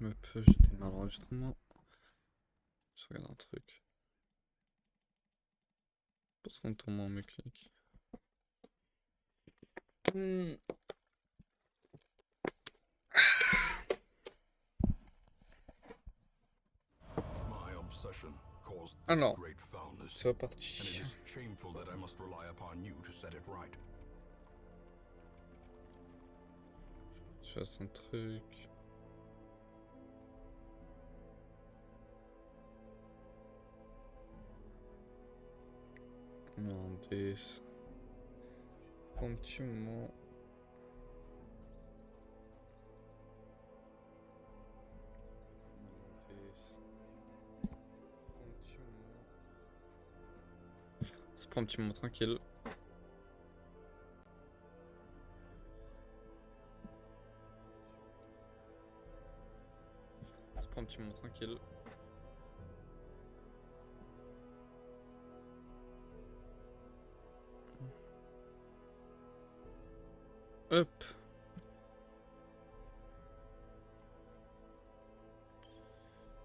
je me peux, j'ai démarré l'enregistrement. Je regarde un truc. Parce qu'on tombe en mécanique. My obsession caused this Alors, great foulness, c'est and it reparti. is shameful that I must rely upon you to set it right. Je fasse un truc. Non, des... Un petit moment. Ça prend un petit moment tranquille. Ça prend un petit moment tranquille. Hop.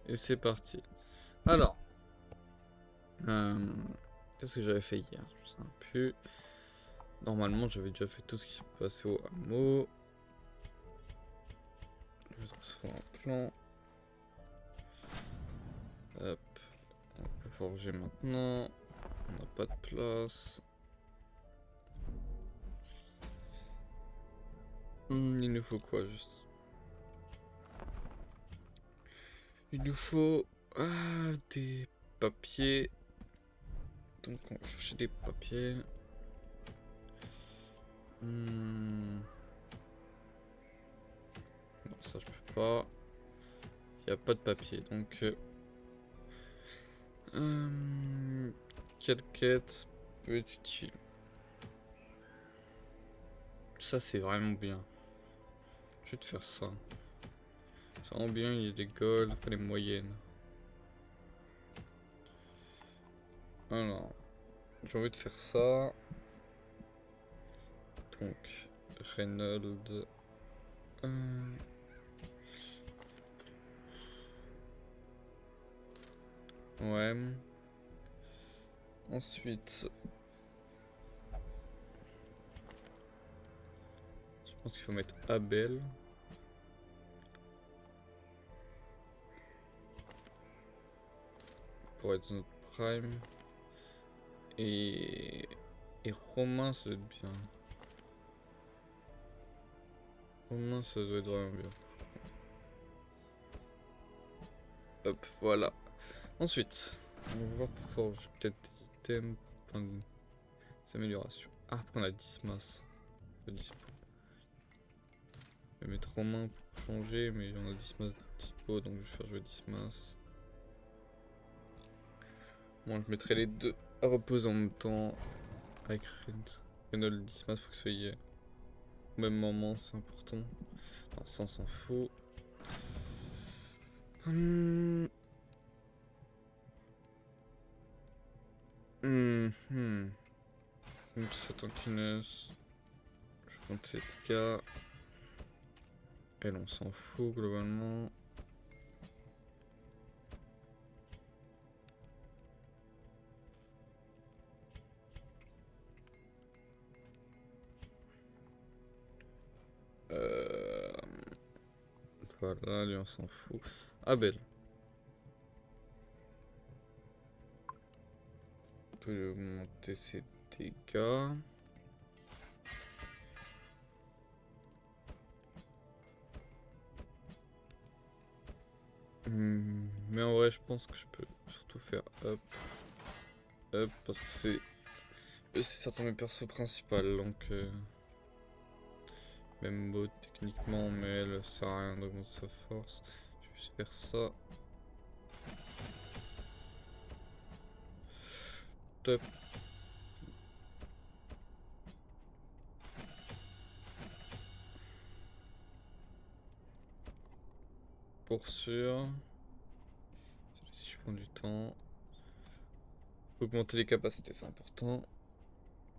Et c'est parti. Alors. Qu'est-ce que j'avais fait hier? Je me souviens plus. Normalement, j'avais déjà fait tout ce qui se passait au hameau. Je vais transformer en plan. Hop. On peut forger maintenant. On n'a pas de place. Il nous faut quoi juste? Il nous faut des papiers. Donc on va chercher des papiers. Non, ça je peux pas. Il n'y a pas de papier. Donc quelle quête peut être utile? Ça c'est vraiment bien. Je vais te faire ça. C'est vraiment bien, il y a des golds, pas les moyennes. Alors, j'ai envie de faire ça. Donc, Reynolds. Ouais. Ensuite, je pense qu'il faut mettre Abel. Pour être notre prime. Et Romain, ça doit être bien. Romain, ça doit être vraiment bien. Hop, voilà. Ensuite, on va voir pour forger peut-être des items. Enfin, des améliorations. Ah, après on a 10 masses. Dispo. Je vais mettre Romain pour changer, mais on a 10 masses de dispo, donc je vais faire jouer 10 masses. Bon, je mettrai les deux à reposer en même temps. Avec Reynolds 10 masses pour que ce soit au même moment, c'est important. Non, ça on s'en fout. Donc c'est en kiness. Je compte 7K. Elle, on s'en fout globalement. Voilà, lui on s'en fout. Abel. On peut augmenter ses dégâts. Mais en vrai, je pense que je peux surtout faire up. Up, parce que c'est certains de mes persos principaux, donc même beau techniquement, mais elle sert à rien d'augmenter sa force. Je vais juste faire ça. Top. Pour sûr. Si je prends du temps. Augmenter les capacités, c'est important.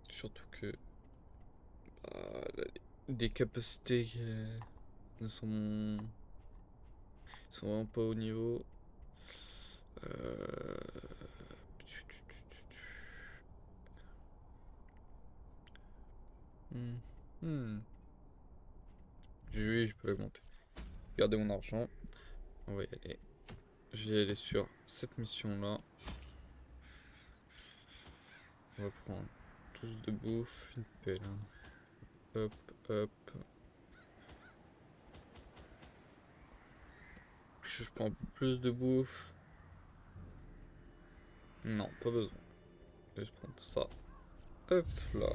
Surtout que des capacités ne sont Ils sont vraiment pas au niveau. Hmm. Oui, je peux augmenter. Regardez mon argent. On va y aller. Je vais aller sur cette mission-là. On va prendre tous de bouffe, une pelle. Hein. Hop, hop. Je prends un peu plus de bouffe. Non, pas besoin. Je vais juste prendre ça. Hop là.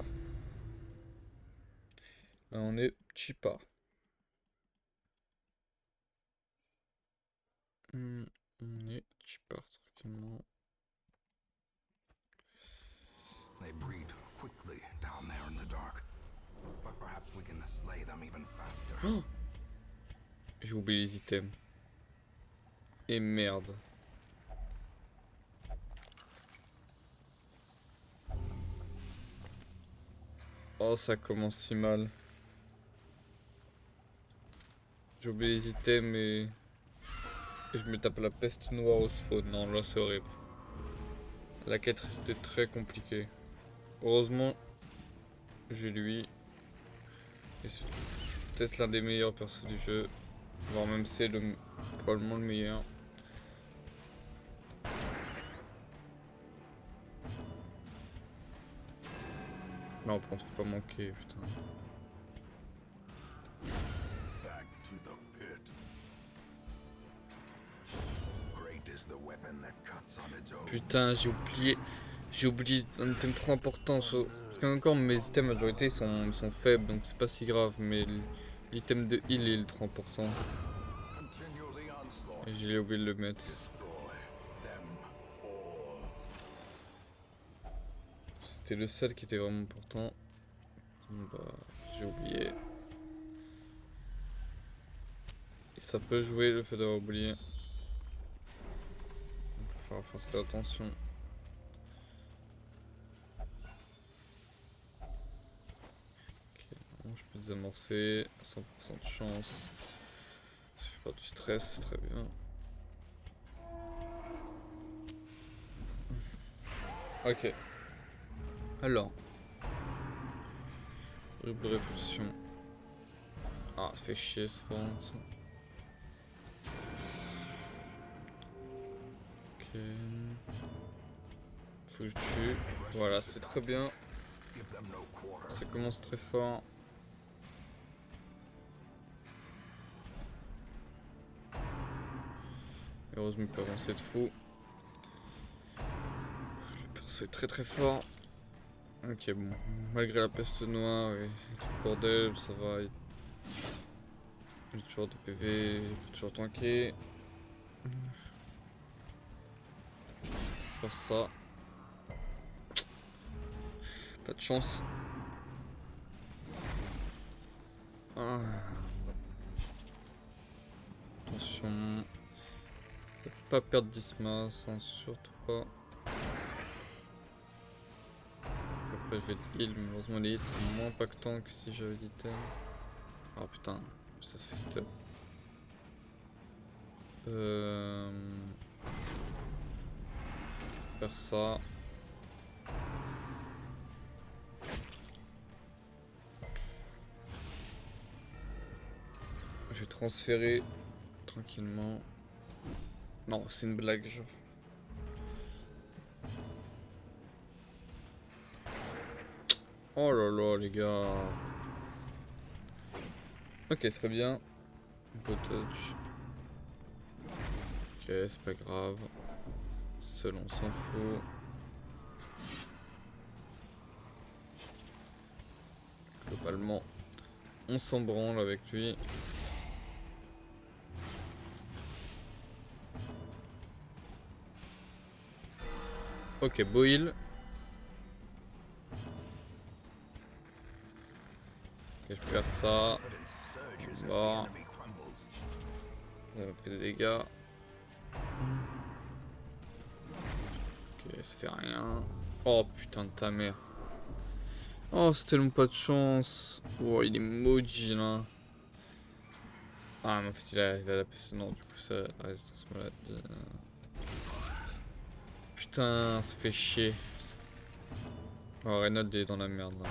Là on est cheaper. On est cheaper tranquillement. They breed quickly down there in the dark. But perhaps we can slay them even faster. Oh, j'ai oublié les items. Et merde. Oh, ça commence si mal. J'ai oublié les items et je me tape la peste noire au spawn. Non, là c'est horrible. La quête restait très compliquée. Heureusement, j'ai lui. Et c'est peut-être l'un des meilleurs persos du jeu. Voire même c'est probablement le meilleur. Non, par contre, faut pas manquer, putain. Back to the pit. Great is the weapon that cuts on its own. Putain, j'ai oublié un item trop important. Parce qu'encore mes items majorité sont faibles, donc c'est pas si grave. Mais l'item de heal est trop important. Continue the onslaught. Et j'ai oublié de le mettre. Destroy them all. C'était le seul qui était vraiment important. Bah, j'ai oublié. Et ça peut jouer le fait d'avoir oublié. Donc, il va falloir faire très attention. Ok, bon, je peux désamorcer. 100% de chance. Ça fait pas du stress, très bien. Ok. Alors. Rubre répulsion. Ah, ça fait chier ce bon ça. Ok. Faut que je tue. Voilà, c'est très bien. Give them no quarter. Ça commence très fort. Heureusement, il peut avancer de fou. Le perso est très très fort. Ok, bon. Malgré la peste noire et tout le bordel, ça va. Il a toujours des PV, il peut toujours tanker. Faire ça. Pas de chance. Ah. Attention. Pas perdre d'Ismas, hein, surtout pas. Après je vais être heal, mais heureusement les heals sont moins impactants que si j'avais l'item. Ah putain, ça se fait stop. Faire ça. Je vais transférer tranquillement. Non, c'est une blague, genre. Oh là là, les gars. Ok, très bien. Beau touch. Ok, c'est pas grave. Seul, on s'en fout. Globalement, on s'en branle avec lui. Ok, Boil. Ok, je peux faire ça. Bon. On a pris des dégâts. Ok, ça fait rien. Oh putain de ta mère. Oh, c'est tellement pas de chance. Oh, il est maudit là. Ah, mais en fait, il a la peste. Non, du coup, ça résistance maladie. Putain, ça fait chier. Oh, Reynolds est dans la merde là.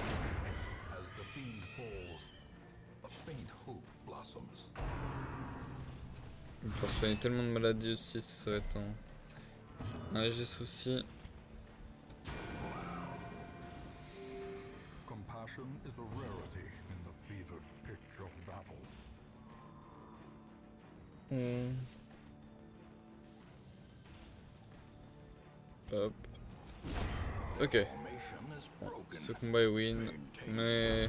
As the fiend falls, a faint hope blossoms. Il peut soigner tellement de maladies aussi, ça va être un léger souci. Compassion is a rarity in the fevered pitch of battle. Hop. Ok. Ce combat est win, mais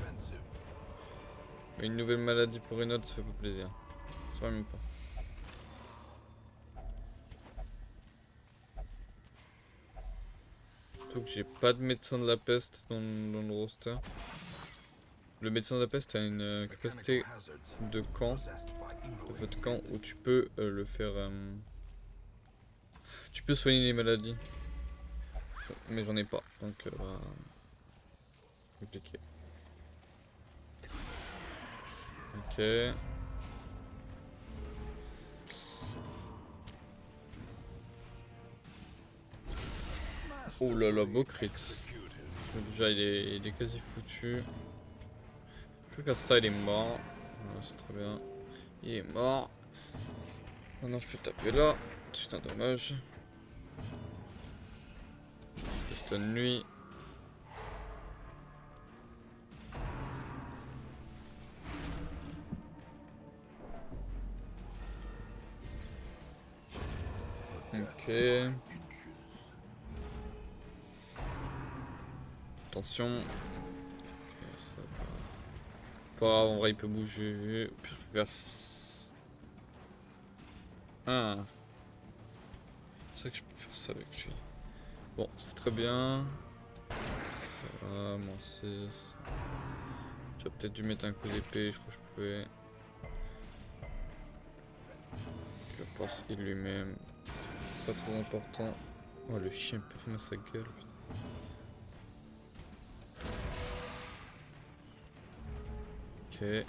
une nouvelle maladie pour une autre, ça fait pas plaisir. Ça va même pas. Surtout que j'ai pas de médecin de la peste dans le roster. Le médecin de la peste a une capacité de camp, de feu de camp, où tu peux le faire. Tu peux soigner les maladies. Mais j'en ai pas, donc compliqué. Ok. Oh là là, beau crit. Déjà il est quasi foutu. Je peux faire ça, il est mort. Voilà, c'est très bien. Il est mort. Maintenant je peux taper là. C'est un dommage. Je stun lui. Ok. Attention. Ok, ça va. Pas grave, en vrai il peut bouger. Puis je peux faire... Ah. C'est vrai que je peux faire ça avec lui. Bon, c'est très bien. Voilà, mon 6. Tu as peut-être dû mettre un coup d'épée, je crois que je pouvais. Je pense il lui-même. Pas très important. Oh, le chien peut fermer sa gueule. Ok.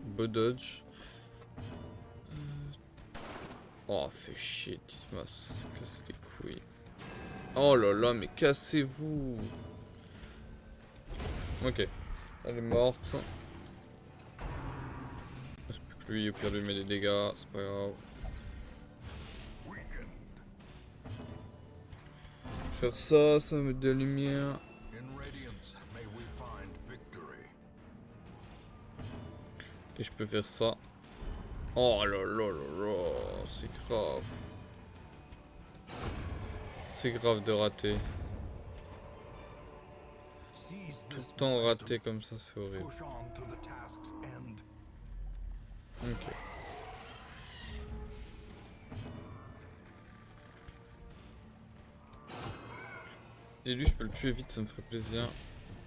Beau dodge. Oh, fait chier, Dismas. Casse les couilles. Oh là là, mais cassez-vous. Ok. Elle est morte. Reste plus que lui, au pire lui met des dégâts, c'est pas grave. Faire ça, ça va mettre de la lumière. Et je peux faire ça. Oh là là là là, c'est grave. C'est grave de rater. Tout le temps rater comme ça, c'est horrible. Ok. Et lui, je peux le tuer vite, ça me ferait plaisir.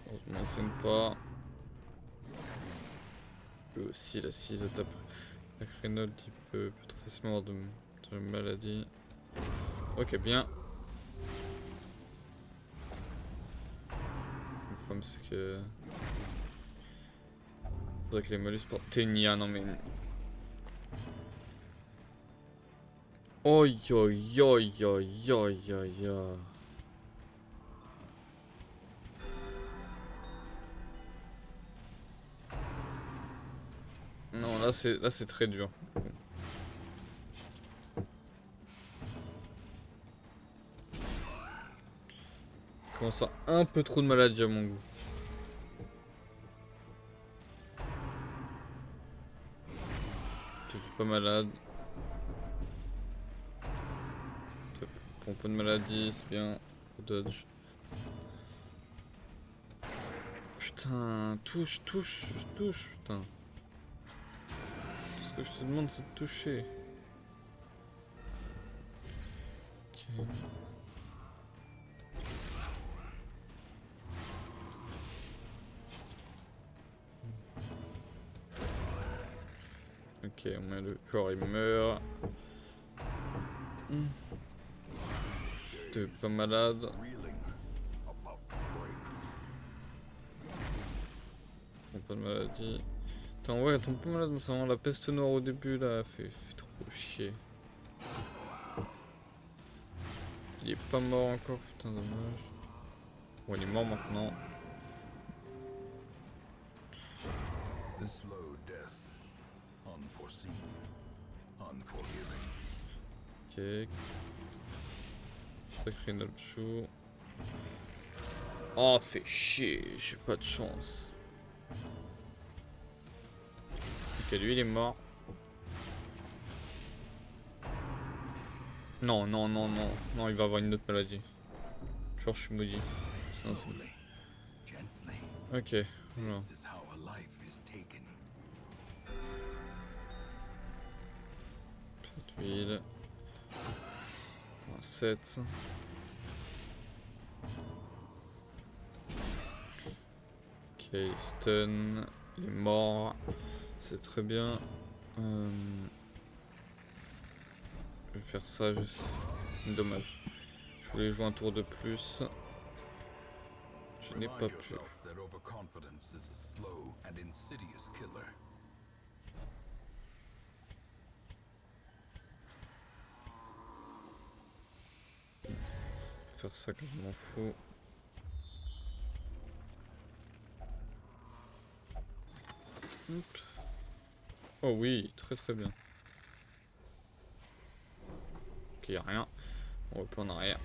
Heureusement, ça ne pas. Lui aussi, la 6 attaques. Avec Reynolds, il peut trop facilement avoir de maladies. Ok, bien. Le problème, c'est que. Faudrait que les mollusques portent Ténia, non mais. Oi oi oi oi oi oi oi. Non, là c'est très dur. Comment ça, un peu trop de maladie à mon goût. Tu es pas malade. Top. Pour un peu de maladie, c'est bien. Dodge. Putain, touche, touche, touche, putain. Tout ce que je te demande, c'est de toucher. Ok. Ok, au moins le corps il meurt. T'es pas malade. Pas de maladie. Putain, ouais, elle tombe pas malade, c'est vraiment la peste noire au début là, fait trop chier. Il est pas mort encore, putain, dommage. Bon, il est mort maintenant. The slow death. Unforeseen. Unforgiving. Ok. Sacré Nolchou. Oh, fait chier, j'ai pas de chance. Ok, lui il est mort. Non, non, non, non. Non, il va avoir une autre maladie. Genre, je suis maudit. Non, c'est- Slowly. Gently. ok, voilà. This is how a life is taken. Petite huile. 7. Ok, stun. Il est mort. C'est très bien. Je vais faire ça juste. Dommage. Je voulais jouer un tour de plus. Je n'ai pas Remind pu. yourself that overconfidence is a slow and insidious killer. Faire ça que je m'en fous. Hop. Oh oui, très très bien. Ok, y'a rien. On reprend en arrière.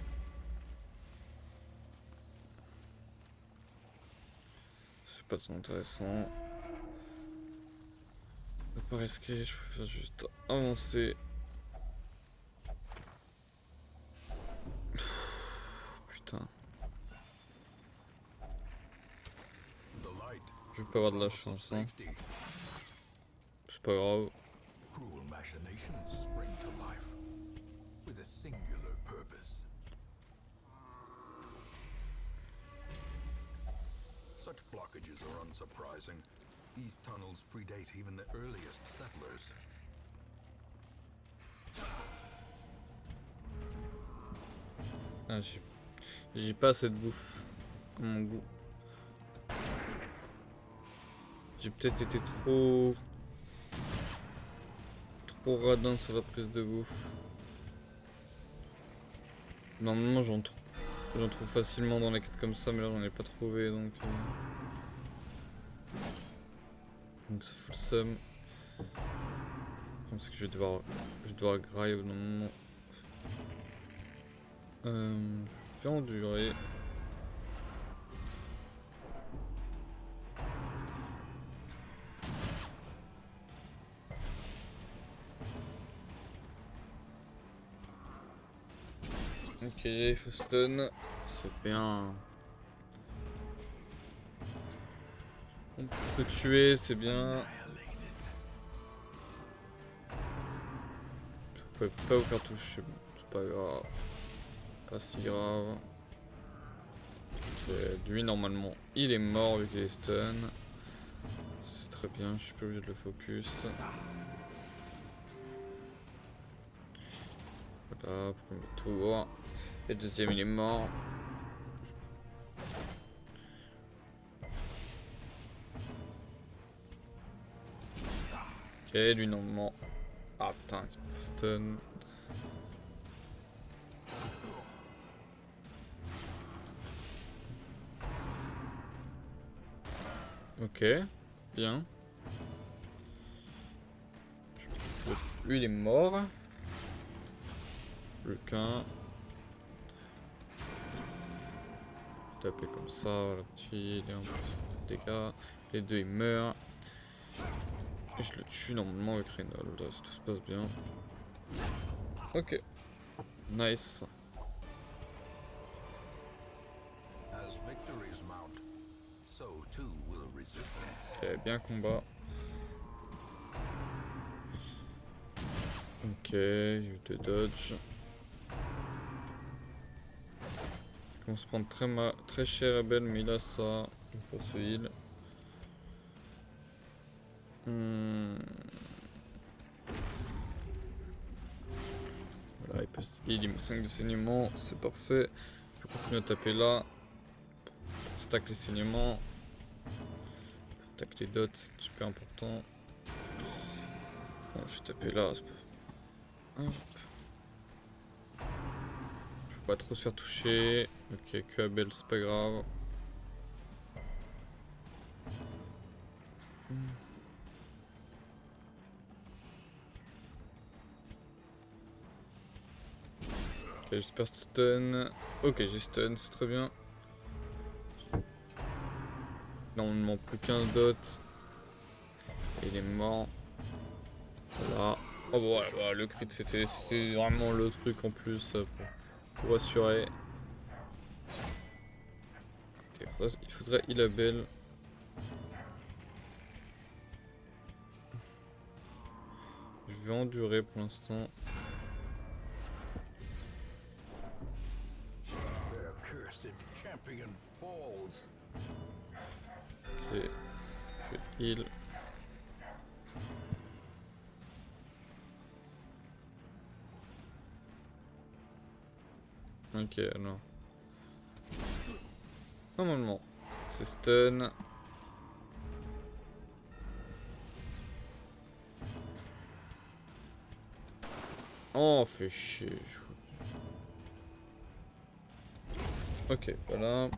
C'est pas trop intéressant. On va pas risquer, je préfère juste avancer. Putain, The light. je vais pas avoir de la Promise of chance, hein. safety. C'est pas grave. Cruel machinations spring to life with a singular purpose. Such blockages are unsurprising. These tunnels predate even the earliest settlers. Ah, j'ai pas assez de bouffe à mon goût. J'ai peut-être été trop radin sur la prise de bouffe. Normalement j'en trouve facilement dans les quêtes comme ça, mais là j'en ai pas trouvé donc ça fout le seum. Parce que je vais devoir grailler au bout d'un moment. Faire endurer. Ok, il faut stun. C'est bien. On peut tuer, c'est bien. Je peux pas vous faire toucher, bon, c'est pas grave. Pas si grave. Lui normalement il est mort vu qu'il est stun. C'est très bien, je suis pas obligé de le focus. Voilà, premier tour. Et deuxième il est mort. Ok, lui normalement. Ah putain, il se stun. Ok, bien. Lui il est mort. Le qu'un. Taper comme ça, voilà, petit, il est en plus de dégâts. Les deux ils meurent. Et je le tue normalement avec Reynolds, si tout se passe bien. Ok. Nice. As victories mount, so too will resistance. Ok, bien combat. Ok, eu de dodge. Il commence à se prendre très cher Rebelle, mais il a ça. Il faut se heal. Voilà, il peut se heal, il met 5 de saignement, c'est parfait. Je peux continuer à taper là. Stack les saignements. J'attaque les dots, c'est super important. Bon, je vais taper là. Hop. Je peux pas trop se faire toucher. Ok, que Abel, c'est pas grave. Ok, j'espère stun. Ok, j'ai stun, c'est très bien. Normalement, plus qu'un dot. Et il est mort. Voilà. Oh bon, voilà, le crit c'était vraiment le truc en plus pour assurer. Ok, il faudrait heal Abel. Je vais endurer pour l'instant. Their cursed champion falls. Ok, je heal. Ok, alors. Normalement, c'est stun. Oh, fait chier. Ok, voilà.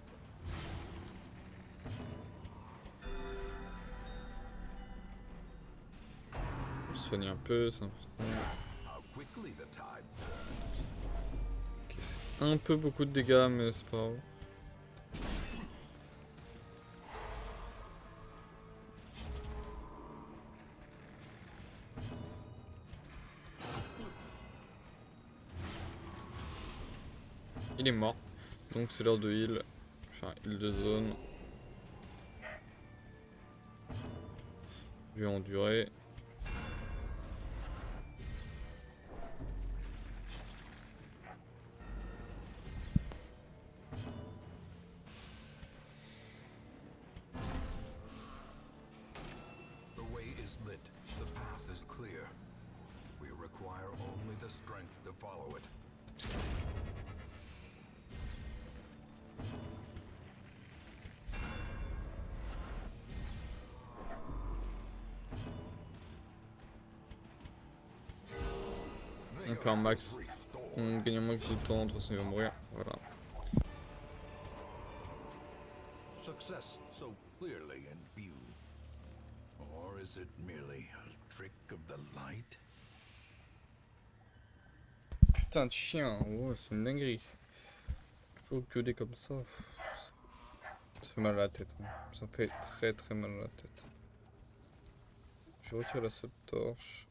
Je soigne un peu, c'est important. How quickly the tide. Ok, c'est un peu beaucoup de dégâts, mais c'est pas grave. Il est mort. Donc c'est l'heure de heal. Enfin, heal de zone. Je vais endurer. The way is lit. The path is clear. We require only the strength to follow it. On fait un max. On gagne un max de temps, de toute façon il va mourir. Voilà. Success so clearly in view. Or is it merely a trick of the light? Putain de chien, oh, c'est une dinguerie. Toujours gueuler comme ça. Ça fait mal à la tête. Hein. Ça fait très très mal à la tête. Je retire la seule torche.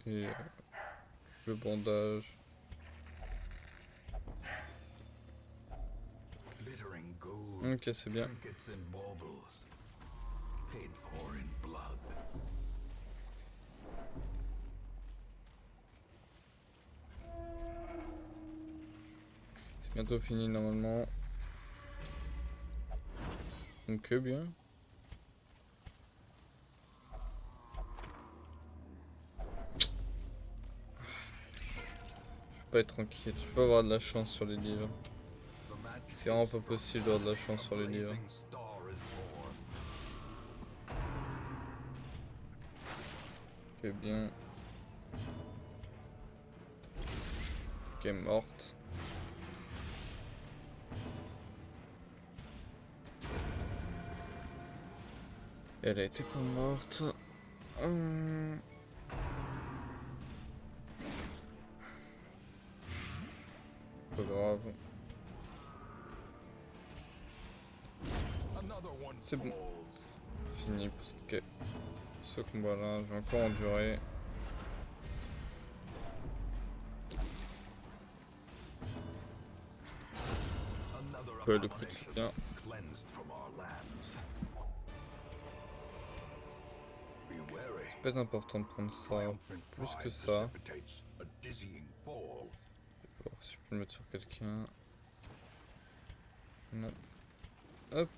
Et le bandage. Glittering gold, Ok, c'est bien. trinkets and baubles, paid for in blood. C'est bientôt fini normalement. Ok, bien. Je peux pas être tranquille. Je peux avoir de la chance sur les livres. The magic C'est vraiment pas possible d'avoir de la chance sur les livres. blazing star is born. Ok, bien. Ok, morte. Elle a été pas morte. Pas grave. Another one C'est bon. falls. Fini pour ce combat-là. Je vais encore endurer. Another Ouais, le crit c'est abomination bien. cleansed from our lands. Be wary. C'est pas important de prendre ça. Triumphant Plus que pride ça. precipitates a dizzying fall. Bon, si je peux le mettre sur quelqu'un. Non. Hop.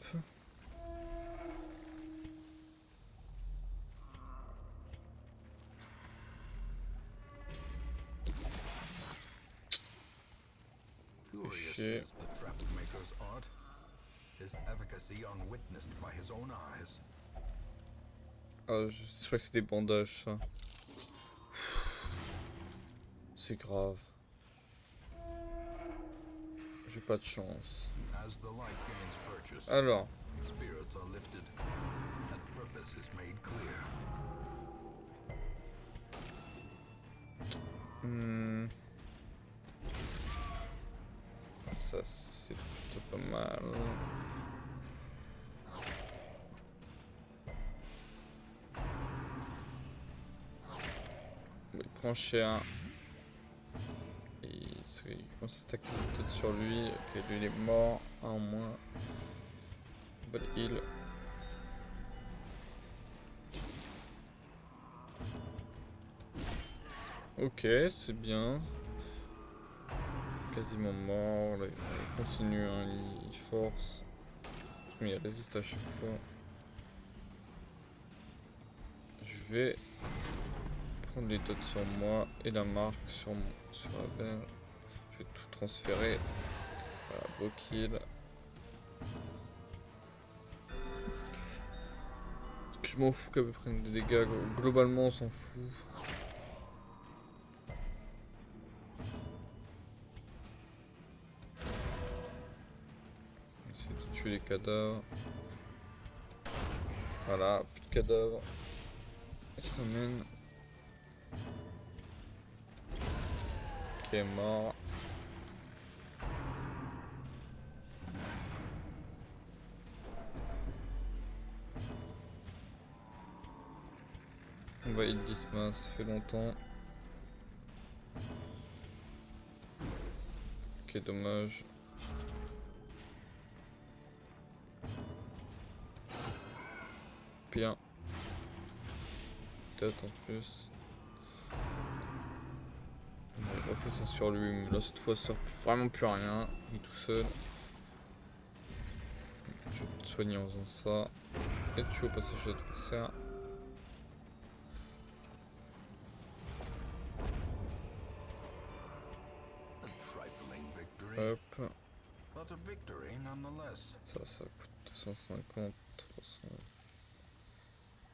Curious Chier. is the trap maker's art. his efficacy unwitnessed by his own eyes. Ah, je crois que c'est des bandages, ça. C'est grave. J'ai pas de chance. As the light gains purchase, Alors, spirits are lifted, and purpose is made clear. ça c'est plutôt pas mal. Bon, il prend cher. Il commence à stacker peut-être sur lui. Ok, lui il est mort. Un en moins. Bonne heal. Ok, c'est bien. Quasiment mort. Là, il continue, hein, il force. Mais il résiste à chaque fois. Je vais prendre les dots sur moi et la marque sur la verge. Je vais tout transférer. Voilà, beau kill. Parce que je m'en fous qu'elle me prenne des dégâts. Globalement, on s'en fout. On essaie de tuer les cadavres. Voilà, plus de cadavres. Il se ramène. Qui est mort. On va hit Dismas, ça fait longtemps. Ok, dommage. Bien. Peut-être en plus. On refait ça sur lui, mais là cette fois ça sert vraiment plus à rien. Il est tout seul. Je vais te soigner en faisant ça. Et tu au passage de l'adversaire. A trifling victory, Hop. but a victory nonetheless. Ça coûte 250, 300.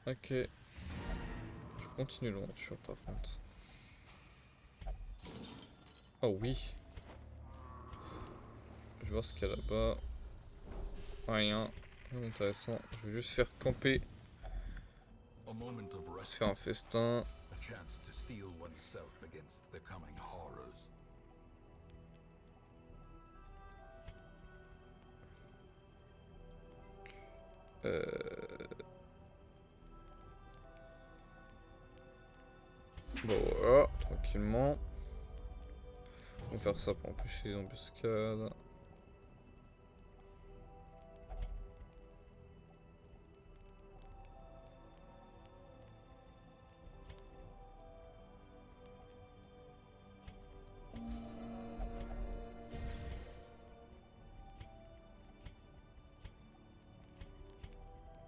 Ok. Je continue l'aventure par contre. Oh oui. Je vais voir ce qu'il y a là-bas. Rien. Rien d'intéressant. Je vais juste faire camper. A moment of Se rest, faire un festin. a chance to steel oneself against the coming horrors. Bon voilà, tranquillement. On va faire ça pour empêcher les embuscades.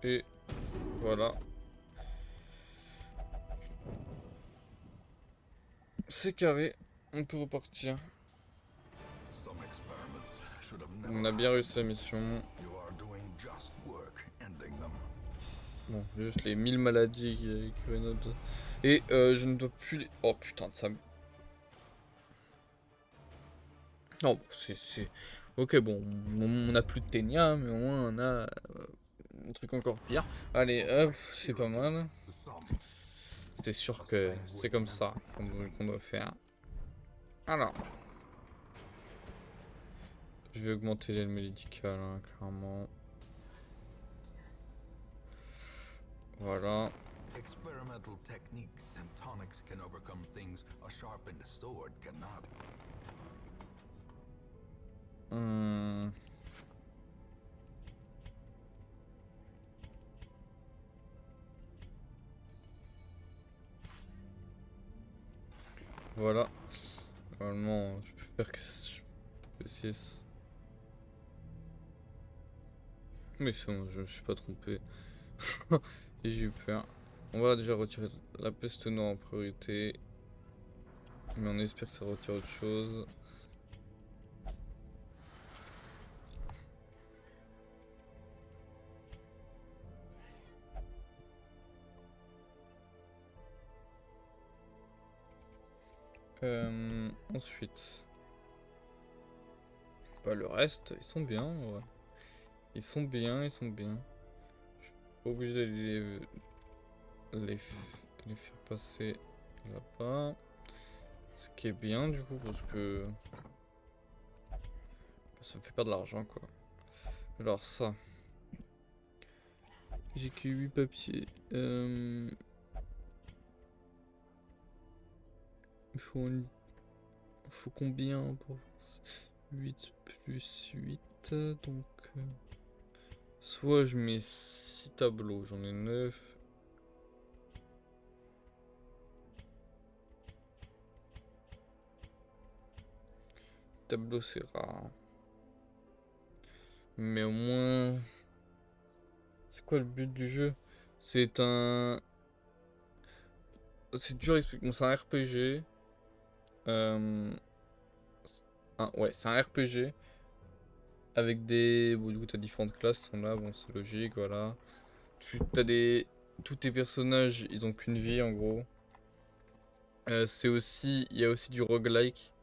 Et voilà. C'est carré. On peut repartir. Some experiments should have On never a bien réussi la mission. You are doing just work ending them. Bon, juste les 1000 maladies qui notent. Et je ne dois plus les... Oh putain de ça. Non, bon, c'est... Ok, bon, on a plus de Ténia, mais au moins on a un truc encore pire. Allez, hop, c'est pas mal. The sum. C'était sûr que c'est comme ça qu'on doit faire. Alors. Je vais augmenter l'aide médicale, hein, clairement. Voilà. Experimental techniques and tonics can overcome things a sharpened sword cannot. Voilà. Normalement, je peux faire que 6. Mais c'est bon, je me suis pas trompé. Et j'ai eu peur. On va déjà retirer la peste noire en priorité. Mais on espère que ça retire autre chose. Ensuite, bah, le reste, ils sont bien. Ouais. Ils sont bien, ils sont bien. Je suis pas obligé d'aller les faire passer là-bas. Ce qui est bien du coup, parce que ça me fait perdre de l'argent quoi. Alors ça, j'ai que 8 papiers. Il faut combien pour 8 plus 8, donc soit je mets 6 tableaux, j'en ai 9. Tableau c'est rare. Mais au moins... C'est quoi le but du jeu? C'est un... C'est dur à expliquer. Bon, c'est un RPG. Ouais, c'est un RPG. Avec des... Bon, du coup, t'as différentes classes qui sont là. Bon, c'est logique, voilà. T'as des... Tous tes personnages, ils ont qu'une vie, en gros. C'est aussi... Il y a aussi du roguelike.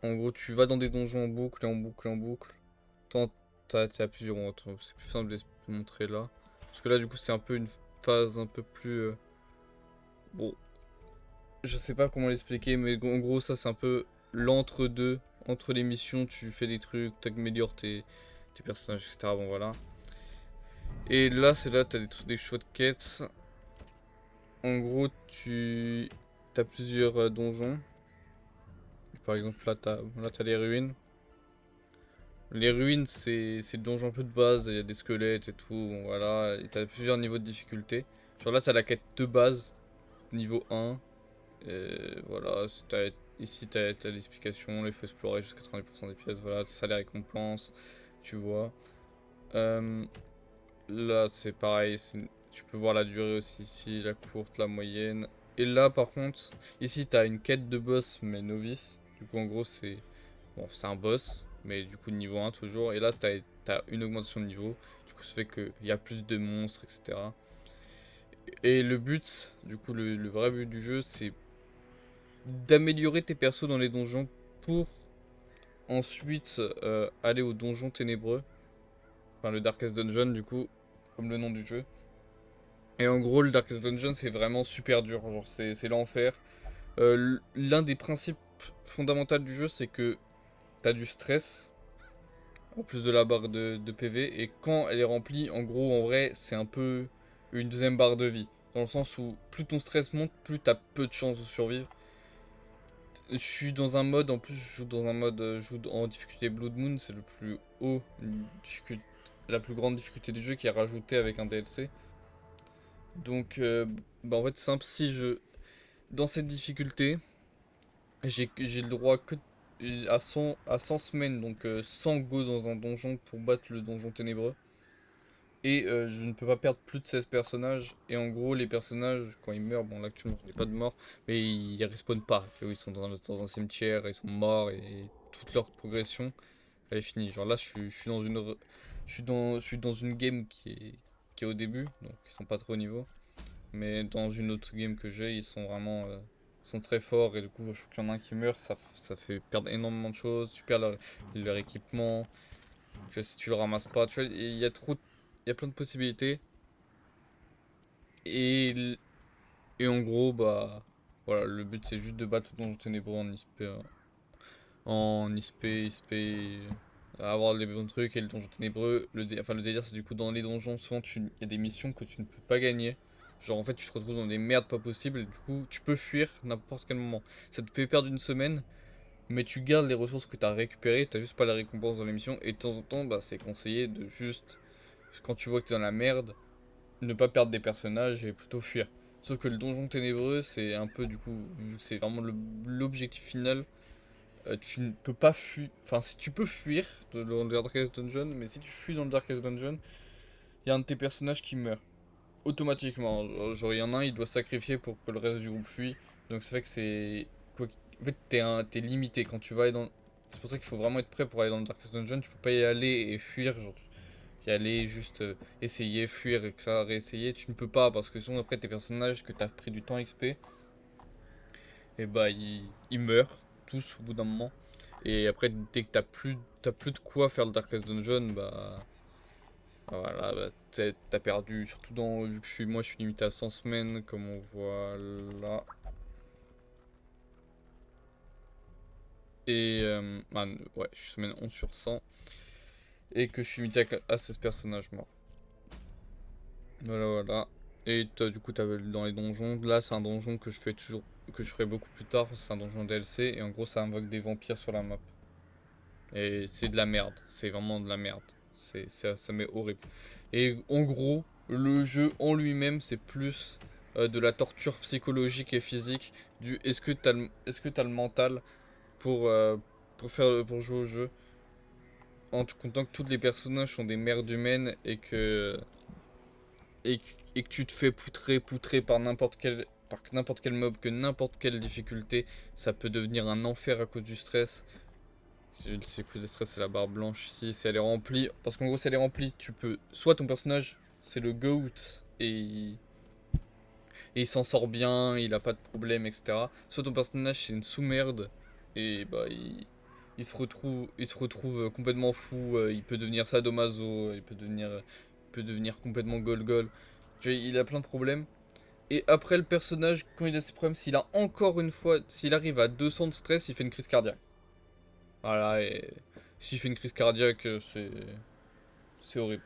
En gros, tu vas dans des donjons en boucle, en boucle, en boucle. T'as plusieurs... Bon, attends, c'est plus simple de se montrer là. Parce que là, du coup, c'est un peu une phase un peu plus... Bon, je sais pas comment l'expliquer, mais en gros, ça, c'est un peu l'entre-deux. Entre les missions, tu fais des trucs, t'améliores tes personnages, etc. Bon, voilà. Et là, c'est là, t'as des choix de quêtes. En gros, t'as plusieurs donjons. Par exemple, là, t'as les ruines. Les ruines, c'est le donjon un peu de base, il y a des squelettes et tout, bon, voilà. Et t'as plusieurs niveaux de difficulté. Genre là, t'as la quête de base, niveau 1. Et voilà, ici t'as l'explication, il faut explorer jusqu'à 90% des pièces, voilà, ça les récompenses, tu vois. Là c'est pareil, tu peux voir la durée aussi ici, la courte, la moyenne. Et là par contre, ici t'as une quête de boss mais novice. Du coup en gros bon, c'est un boss, mais du coup niveau 1 toujours. Et là t'as une augmentation de niveau, du coup ça fait qu'il y a plus de monstres, etc. Et le but, du coup le vrai but du jeu c'est d'améliorer tes persos dans les donjons pour ensuite aller au donjon ténébreux. Enfin, le Darkest Dungeon, du coup, comme le nom du jeu. Et en gros, le Darkest Dungeon, c'est vraiment super dur. Genre, c'est l'enfer. L'un des principes fondamentaux du jeu, c'est que t'as du stress, en plus de la barre de PV. Et quand elle est remplie, en gros, en vrai, c'est un peu une deuxième barre de vie. Dans le sens où plus ton stress monte, plus t'as peu de chances de survivre. Je suis dans un mode, en plus je joue dans un mode, je joue en difficulté Blood Moon, c'est le plus haut, la plus grande difficulté du jeu qui est rajoutée avec un DLC. Donc bah en fait simple, si je, dans cette difficulté, j'ai le droit que à 100 semaines, donc 100 go dans un donjon pour battre le donjon ténébreux. Et je ne peux pas perdre plus de 16 personnages. Et en gros, les personnages, quand ils meurent, bon là actuellement je n'ai pas de mort, mais ils respawnent pas. Tu vois, ils sont dans un cimetière, ils sont morts et toute leur progression, elle est finie. Genre là, je suis dans je suis dans une game qui est au début, donc ils sont pas trop au niveau. Mais dans une autre game que j'ai, ils sont vraiment ils sont très forts. Et du coup, je trouve qu'il y en a un qui meurt, ça fait perdre énormément de choses. Tu perds leur équipement. Tu vois, si tu le ramasses pas, tu vois, il y a trop, il y a plein de possibilités. Et, et en gros, bah, voilà, le but c'est juste de battre le donjon ténébreux en ISP, ISP, avoir les bons trucs et le donjon ténébreux. Enfin, le délire c'est du coup dans les donjons, souvent il y a des missions que tu ne peux pas gagner. Genre en fait, tu te retrouves dans des merdes pas possibles et du coup, tu peux fuir n'importe quel moment. Ça te fait perdre une semaine, mais tu gardes les ressources que tu as récupérées, t'as juste pas la récompense dans les missions. Et de temps en temps, bah, c'est conseillé de juste, quand tu vois que t'es dans la merde, ne pas perdre des personnages et plutôt fuir. Sauf que le donjon ténébreux, c'est un peu du coup, vu que c'est vraiment l'objectif final, tu ne peux pas fuir. Enfin, si tu peux fuir dans le Darkest Dungeon, mais si tu fuis dans le Darkest Dungeon, il y a un de tes personnages qui meurt. Automatiquement. Genre, il y en a un, il doit sacrifier pour que le reste du groupe fuit. Donc, ça fait que c'est. En fait, t'es limité quand tu vas aller dans. C'est pour ça qu'il faut vraiment être prêt pour aller dans le Darkest Dungeon. Tu peux pas y aller et fuir. Genre, y aller juste essayer, fuir et que ça réessayer. Tu ne peux pas parce que sinon, après, tes personnages que t'as pris du temps XP, et bah ils meurent tous au bout d'un moment. Et après, dès que t'as plus de quoi faire le Darkest Dungeon, bah voilà, bah, t'as perdu. Surtout vu que moi je suis limité à 100 semaines, comme on voit là. Et bah, ouais, je suis semaine 11 sur 100. Et que je suis limité à 16 personnages morts. Voilà, voilà. Et du coup, t'as dans les donjons. Là, c'est un donjon que je fais toujours, que je ferai beaucoup plus tard, parce que c'est un donjon DLC. Et en gros, ça invoque des vampires sur la map. Et c'est de la merde. C'est vraiment de la merde. Ça m'est horrible. Et en gros, le jeu en lui-même, c'est plus de la torture psychologique et physique. Est-ce que t'as le mental pour, pour jouer au jeu. En tout comptant que tous les personnages sont des merdes humaines et que tu te fais poutrer par n'importe quel mob, que n'importe quelle difficulté, ça peut devenir un enfer à cause du stress. C'est que le stress, c'est la barre blanche ici, si elle est remplie. Parce qu'en gros, si elle est remplie, tu peux. Soit ton personnage, c'est le GOAT et il s'en sort bien, il a pas de problème, etc. Soit ton personnage, c'est une sous-merde et bah il se retrouve complètement fou, il peut devenir sadomaso, il peut devenir complètement gol-gol. Tu vois, il a plein de problèmes. Et après le personnage, quand il a ses problèmes, s'il a encore une fois, s'il arrive à 200 de stress, il fait une crise cardiaque. Voilà, et s'il fait une crise cardiaque, c'est horrible.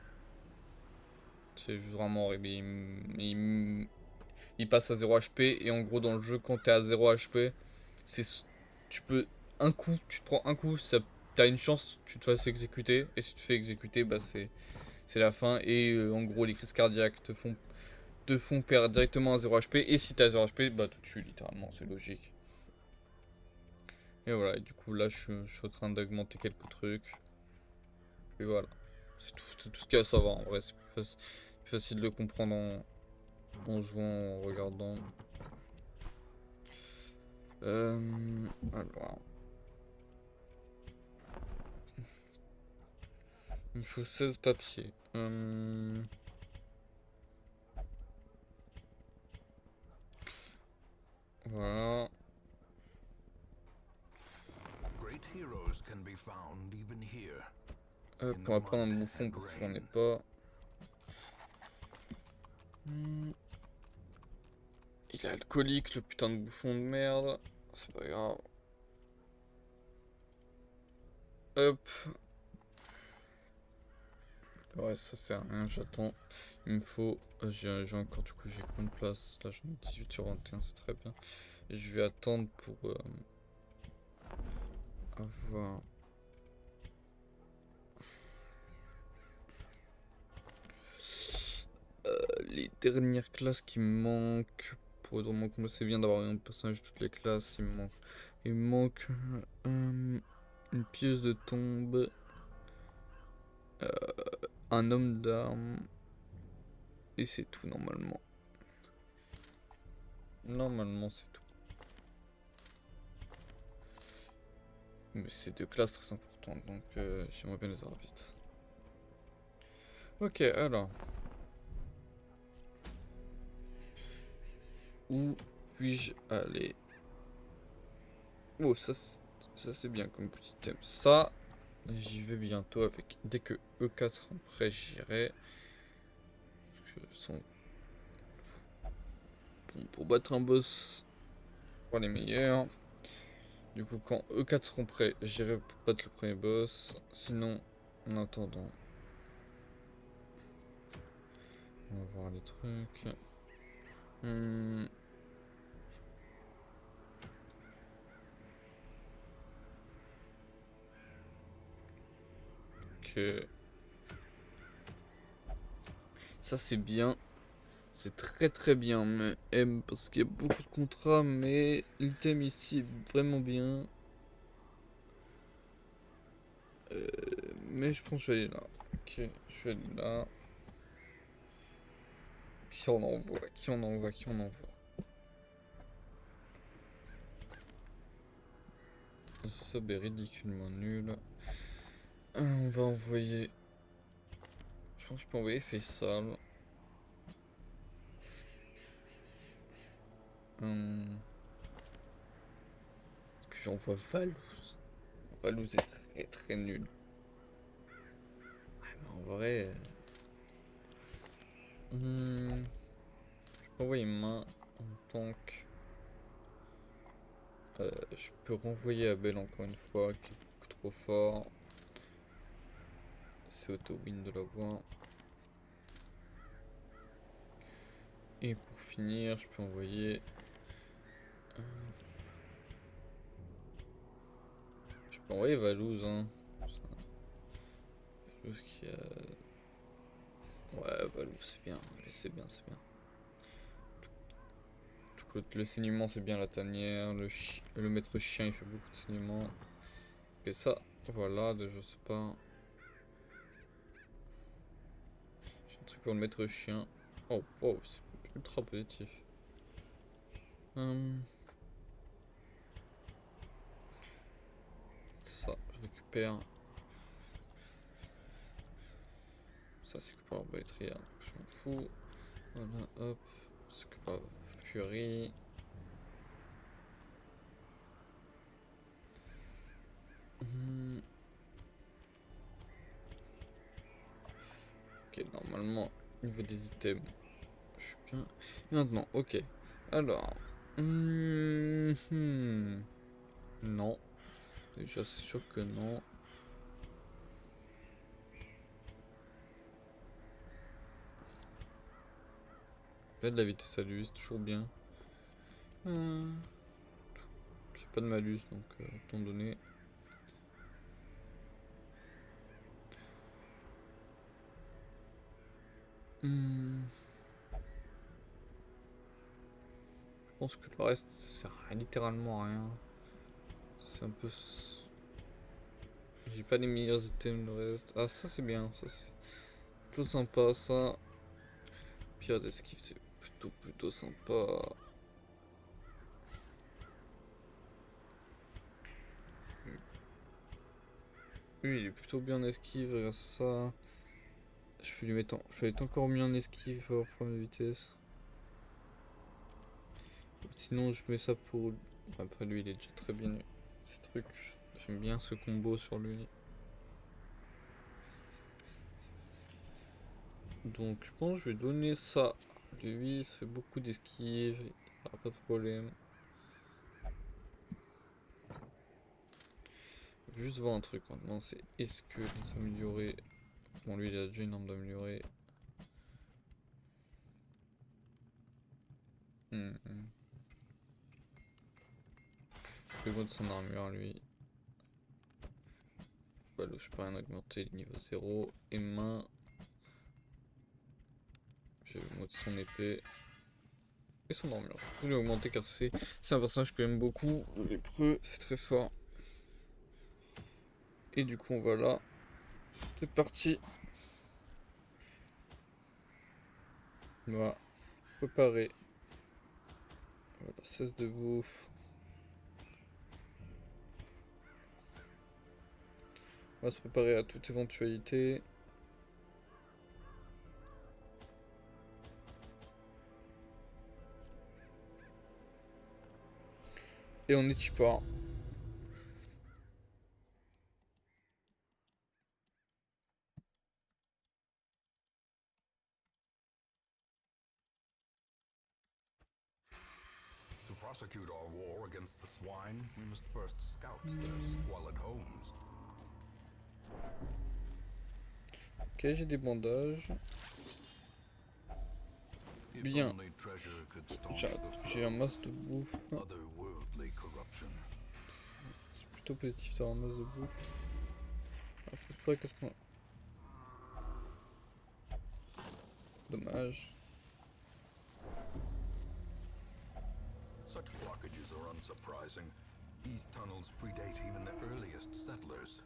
C'est vraiment horrible. Il passe à 0 HP, et en gros, dans le jeu, quand t'es à 0 HP, c'est, tu peux, tu te prends un coup, t'as une chance, tu te fasses exécuter, et si tu te fais exécuter, bah c'est la fin, et en gros, les crises cardiaques te font perdre directement à 0 HP, et si t'as 0 HP, bah tu te tues littéralement, c'est logique. Et voilà, et du coup, là, je suis en train d'augmenter quelques trucs. Et voilà. C'est tout ce qu'il y a à savoir en vrai. C'est plus facile de le comprendre en jouant, en regardant. Alors. Il faut 16 papiers. Voilà. Great heroes can be found even here. Hop, on va prendre un bouffon parce que j'en ai pas. Il est alcoolique, le putain de bouffon de merde. C'est pas grave. Hop. Ouais, ça sert à rien, j'attends. Il me faut. J'ai encore, du coup, j'ai combien de place? Là, j'en ai 18 sur 21, c'est très bien. Et je vais attendre pour avoir. Les dernières classes qui me manquent pour être vraiment complet, c'est bien d'avoir un personnage de toutes les classes. Il me manque une pièce de tombe, euh, un homme d'armes, et c'est tout normalement. Normalement, c'est tout. Mais c'est deux classes très importantes, donc j'aimerais bien les avoir vite. Ok, alors. Où puis-je aller? Oh, ça c'est bien comme petit thème. Ça, j'y vais bientôt avec. Dès que E4 sont prêts, j'irai. Pour battre un boss, pour les meilleurs. Du coup, quand E4 seront prêts, j'irai pour battre le premier boss. Sinon, en attendant, on va voir les trucs. Ok. Ça, c'est bien. C'est très très bien, mais M, parce qu'il y a beaucoup de contrats, mais l'item ici est vraiment bien. Mais je pense que je vais aller là. Ok, je vais aller là. Qui on envoie? Qui on envoie? Qui on envoie? Ça est ridiculement nul. On va envoyer. Je pense que je peux envoyer Faisal. puis j'envoie Valouz. Valouz est très très nul. Ouais, mais en vrai... je peux envoyer main en tank. Je peux renvoyer Abel encore une fois, qui est beaucoup trop fort. C'est auto-win de la voix. Et pour finir, je peux envoyer... je peux envoyer Valouz, hein. Valouz qui a... Ouais, Valouz, c'est bien. C'est bien, c'est bien. Le saignement, c'est bien la tanière. Le maître chien, il fait beaucoup de saignement. Et ça, voilà, je sais pas. J'ai un truc pour le maître chien. Oh, wow, c'est ultra positif. Ça, je récupère. Ça, c'est que par Baletria, je m'en fous. Voilà, hop. C'est que par Fury. Ok, normalement, au niveau des items, je suis bien. Et maintenant, ok. Alors. Non. Déjà, c'est sûr que non. De la vitesse à lui, c'est toujours bien. J'ai pas de malus, donc étant donné. Je pense que le reste, ça sert littéralement à rien. C'est un peu... J'ai pas les meilleurs items, le reste. Ah, ça c'est bien, ça c'est plutôt sympa, ça. Pierre d'esquive, c'est plutôt sympa. Lui, il est plutôt bien en esquive, regarde ça. Je peux lui mettre, je peux être encore mieux en esquive pour avoir problème de vitesse. Sinon, je mets ça pour... Après, lui, il est déjà très bien. Ces trucs, j'aime bien ce combo sur lui. Donc, je pense que je vais donner ça. Lui, ça fait beaucoup d'esquive, il n'y aura pas de problème. Je vais juste voir un truc maintenant, c'est est-ce que les améliorer... Bon, lui, il a déjà une arme d'améliorer. Je vais voir de son armure, lui. Voilà, je peux rien augmenter, niveau 0. Et main... Je vais augmenter son épée. Et son armure. Je vais augmenter car c'est un personnage que j'aime beaucoup. Les preux, c'est très fort. Et du coup, voilà. C'est parti. On va préparer. Voilà, 16 de bouffe. On va se préparer à toute éventualité. Et on est pas. To prosecute our war against the swine, we must first scout their squalid homes. Ok, j'ai des bandages. Bien. J'ai un masse de bouffe. C'est plutôt positif d'avoir un masse de bouffe. Ah, faut espérer qu'est-ce qu'on a. Dommage. Such blockages are unsurprising. These tunnels predate even the earliest settlers.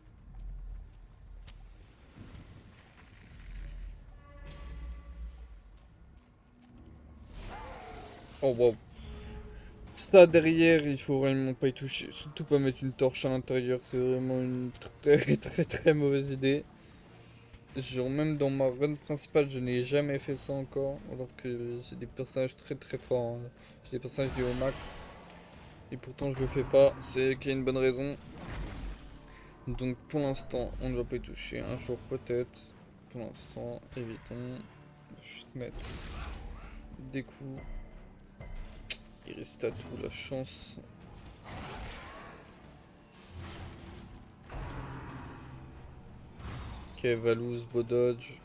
Oh wow. Ça derrière, il faut vraiment pas y toucher. Surtout pas mettre une torche à l'intérieur. C'est vraiment une très mauvaise idée. Genre même dans ma run principale, je n'ai jamais fait ça encore. Alors que j'ai des personnages très forts. Hein. J'ai des personnages du haut max. Et pourtant je le fais pas, c'est qu'il y a une bonne raison. Donc pour l'instant, on ne va pas y toucher. Un jour peut-être. Pour l'instant, évitons. On va juste mettre des coups. Il reste à tout la chance. Ok, Valouz, beau dodge.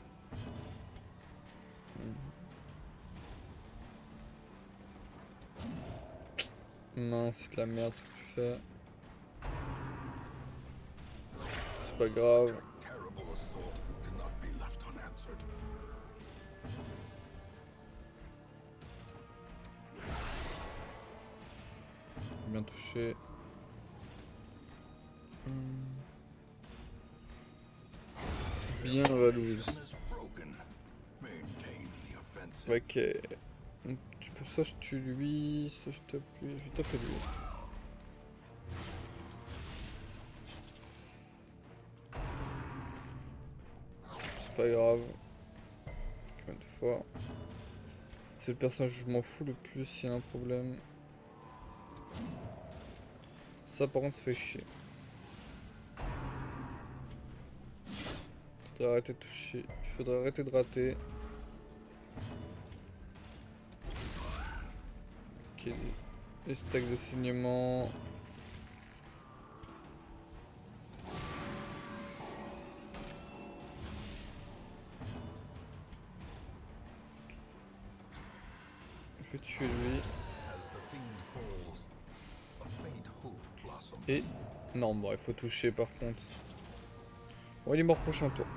Mince, c'est de la merde ce que tu fais. C'est pas grave. Your terrible assault cannot be left unanswered. Bien touché. Bien Valouz. Gun is broken. Maintain the offensive. Ok. Donc, tu peux soit je tue lui, soit je tape lui. Je vais taper lui. C'est pas grave. Encore une fois. C'est le personnage que je m'en fous le plus s'il y a un problème. Ça par contre ça fait chier. Faudrait arrêter de toucher. Il faudrait arrêter de rater. Ok. Les stacks de saignement. Je vais tuer lui. As the fiend falls, a faint hope blossoms. Et... Non, bon, il faut toucher par contre. Bon, il est mort prochain tour.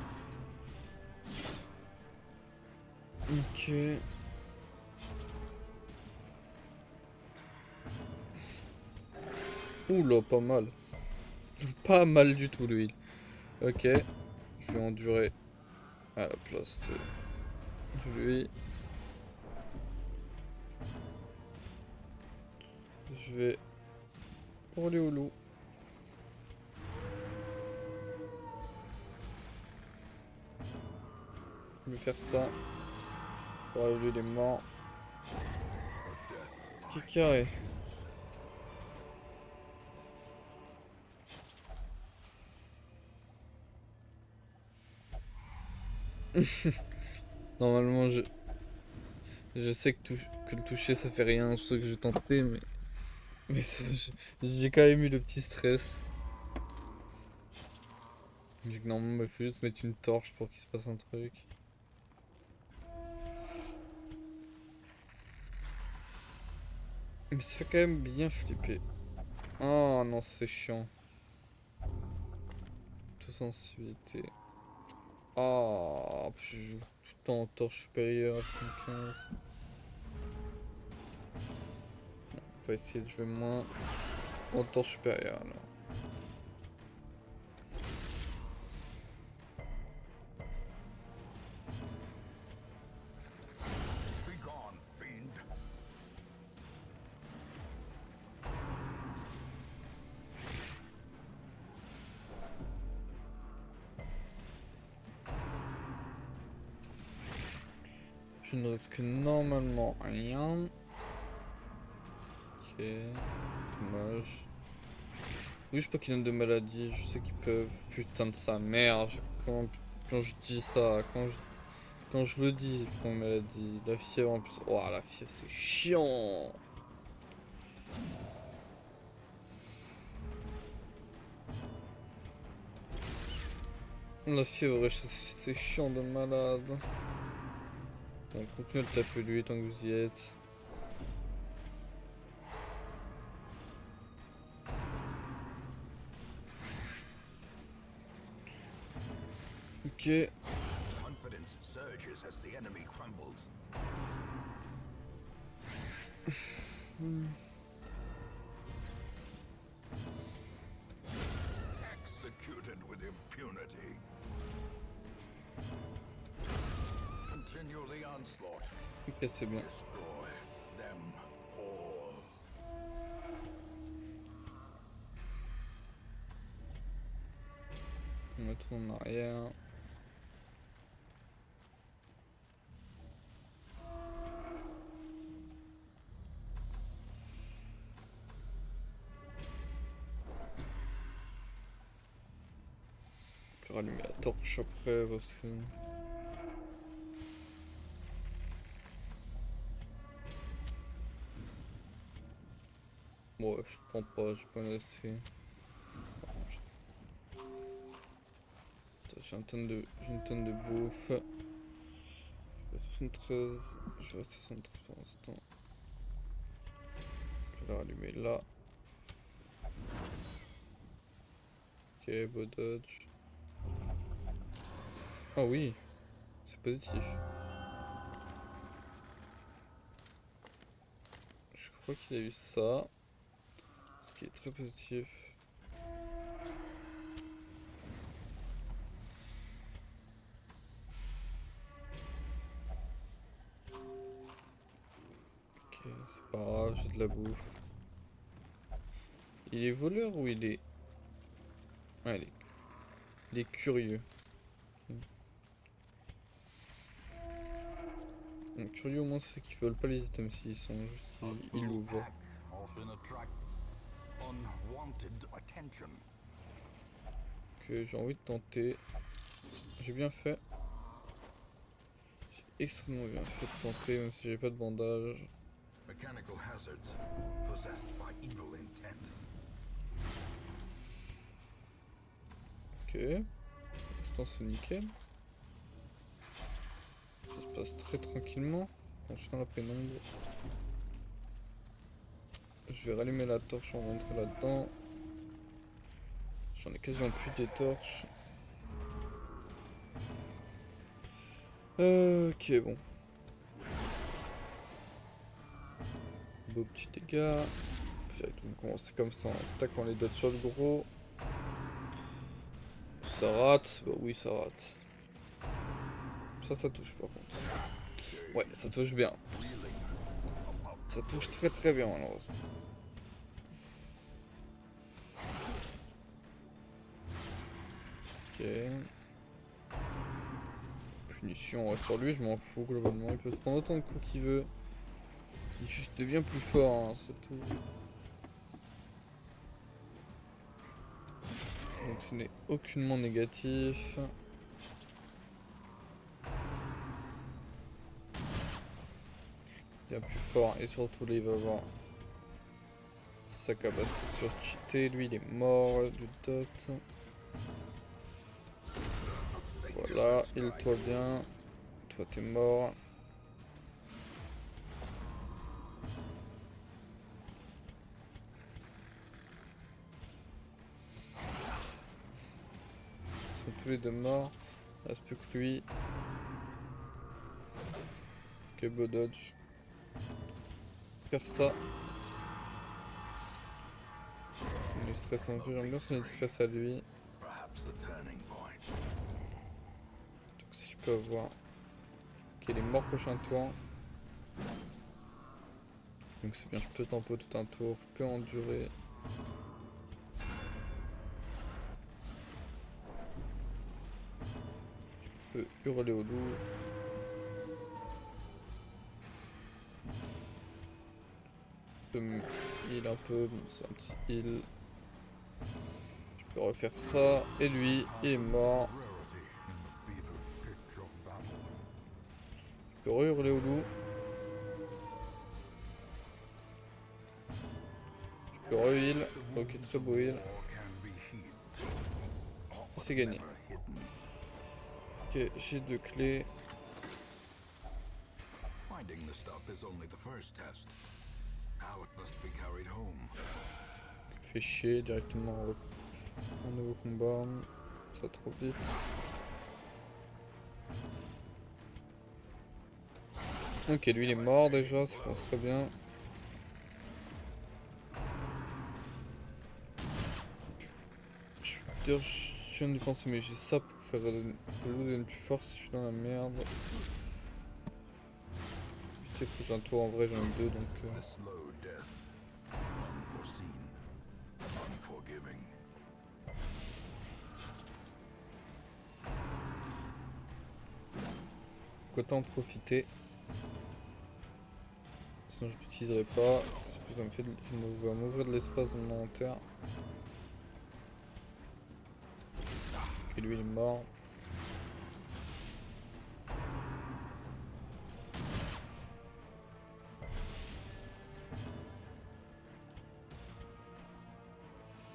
Ok. Oula, pas mal. Pas mal du tout l'huile. Ok. Je vais endurer à la place de lui. Je vais rouler au loup. Je vais faire ça. Oh, lui il est mort. Qui carré. Normalement je sais que le toucher ça fait rien, c'est pour ça que je vais tenter, mais j'ai quand même eu le petit stress. J'ai que normalement il faut juste mettre une torche pour qu'il se passe un truc. Mais ça fait quand même bien flipper. Oh non, c'est chiant. Toute sensibilité. Oh, puis je joue tout le temps en torche supérieure à 75. On va essayer de jouer moins en torche supérieure alors. Be gone, fiend. Je ne risque normalement rien. Ok, dommage. Oui, je sais pas qu'ils donnent de maladie, je sais qu'ils peuvent. Putain de sa mère, quand je dis ça, quand je le dis, ils font maladie. La fièvre en plus. Oh, la fièvre, c'est chiant. La fièvre, c'est chiant de malade. Bon, continuez de taper lui tant que vous y êtes. Ok. Confidence surges as the enemy crumbles. Executed with impunity. Continue the onslaught. Ok, c'est bien. Destroy them all. On retourne en arrière. vais rallumer la torche après parce que... Ouais, je prends pas, j'ai pas assez. J'ai une tonne de bouffe. Je vais 73, je reste à 73 pour l'instant. Je vais la rallumer là. Ok, beau dodge. Ah oui, c'est positif. Je crois qu'il a eu ça. Ce qui est très positif. Ok, c'est pas grave, j'ai de la bouffe. Il est voleur ou il est... Ah, il est curieux. Ok. Donc, curieux au moins c'est ceux qui veulent pas les items s'ils sont juste... Ils l'ouvrent. Que j'ai envie de tenter. J'ai bien fait. J'ai extrêmement bien fait de tenter même si j'ai pas de bandage. Mechanical hazards possessed by evil intent. Ok. Pour l'instant c'est nickel. Ça se passe très tranquillement. Bon, je suis dans la pénombre. Je vais rallumer la torche, on va rentrer là-dedans. J'en ai quasiment plus des torches. Ok, bon. Beau petit dégât. On commencer comme ça en attaquant les dots sur le gros. Ça rate. Bah oui, ça rate. Ça touche par contre. Ouais, ça touche bien. Ça touche très très bien malheureusement. Ok. Punition, on reste sur lui, je m'en fous globalement. Il peut se prendre autant de coups qu'il veut. Il juste devient plus fort, hein, c'est tout. Donc ce n'est aucunement négatif. Il devient plus fort et surtout là il va avoir sa capacité sur cheater. Lui il est mort du dot. Voilà, il toi bien. Toi t'es mort. Ils sont tous les deux morts. Il reste plus que lui. Ok, beau dodge. Faire ça. Il stresse un peu, j'aime bien son stress à lui. Donc si je peux avoir... Ok, il est mort prochain tour. Donc c'est bien, je peux tempo tout un tour, je peux endurer. Je peux hurler au loup. Je peux me heal un peu, bon c'est un petit heal. Je peux refaire ça, et lui, il est mort. Je peux re-hurler au loup. Je peux re-heal, ok très beau heal. C'est gagné. Ok, j'ai 2 clés. Finding the stuff is only the first test. Now it must be carried home. Fait chier directement en nouveau combat. Ça va trop vite. Ok, lui il est mort déjà, ça commence très bien. Je viens d'y penser, mais j'ai ça pour faire que le loup devienne plus fort si je suis dans la merde. Je sais que j'ai un tour en vrai, j'en ai 2 donc. Autant en profiter. Sinon je l'utiliserai pas. Parce que ça me fait ça va m'ouvrir de l'espace dans mon inventaire. Ok, lui il est mort.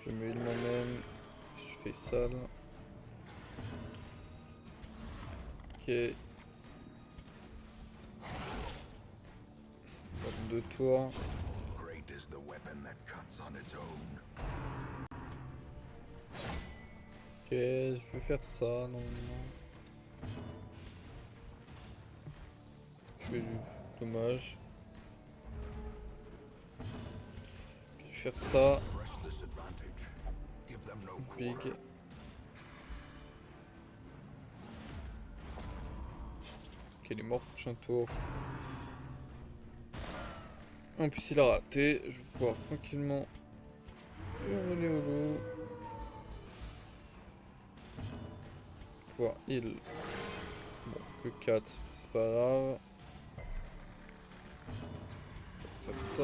Je me heal moi-même. Je fais ça là. Ok. Deux tours. Great is the weapon that cuts on its own. Ok, je vais faire ça normalement. Je fais du dommage. Ok, je vais faire ça. Press this advantage. Give them no Big. quarter. Ok, il est mort prochain tour. En plus il a raté. Je vais pouvoir tranquillement hurler au loup. Pouvoir heal. Bon, que 4, c'est pas grave. Faire ça.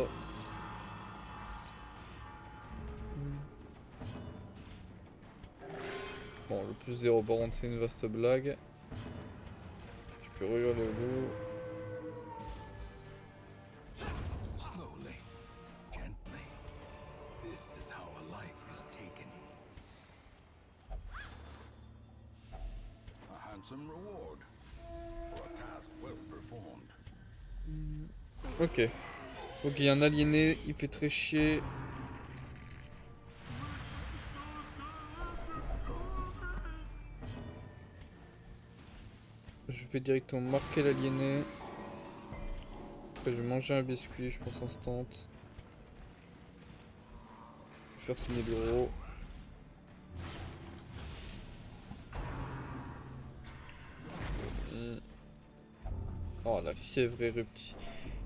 Bon, le plus 0 par contre c'est une vaste blague. Je peux hurler au loup. Slowly, gently. This is how a life is taken. A handsome reward for a task well performed. Ok. Ok, il y a un aliéné, il fait très chier. Je vais directement marquer l'aliéné. Après je vais manger un biscuit, je pense instant. Je vais faire signer l'euro. Et... Oh la fièvre éruptive.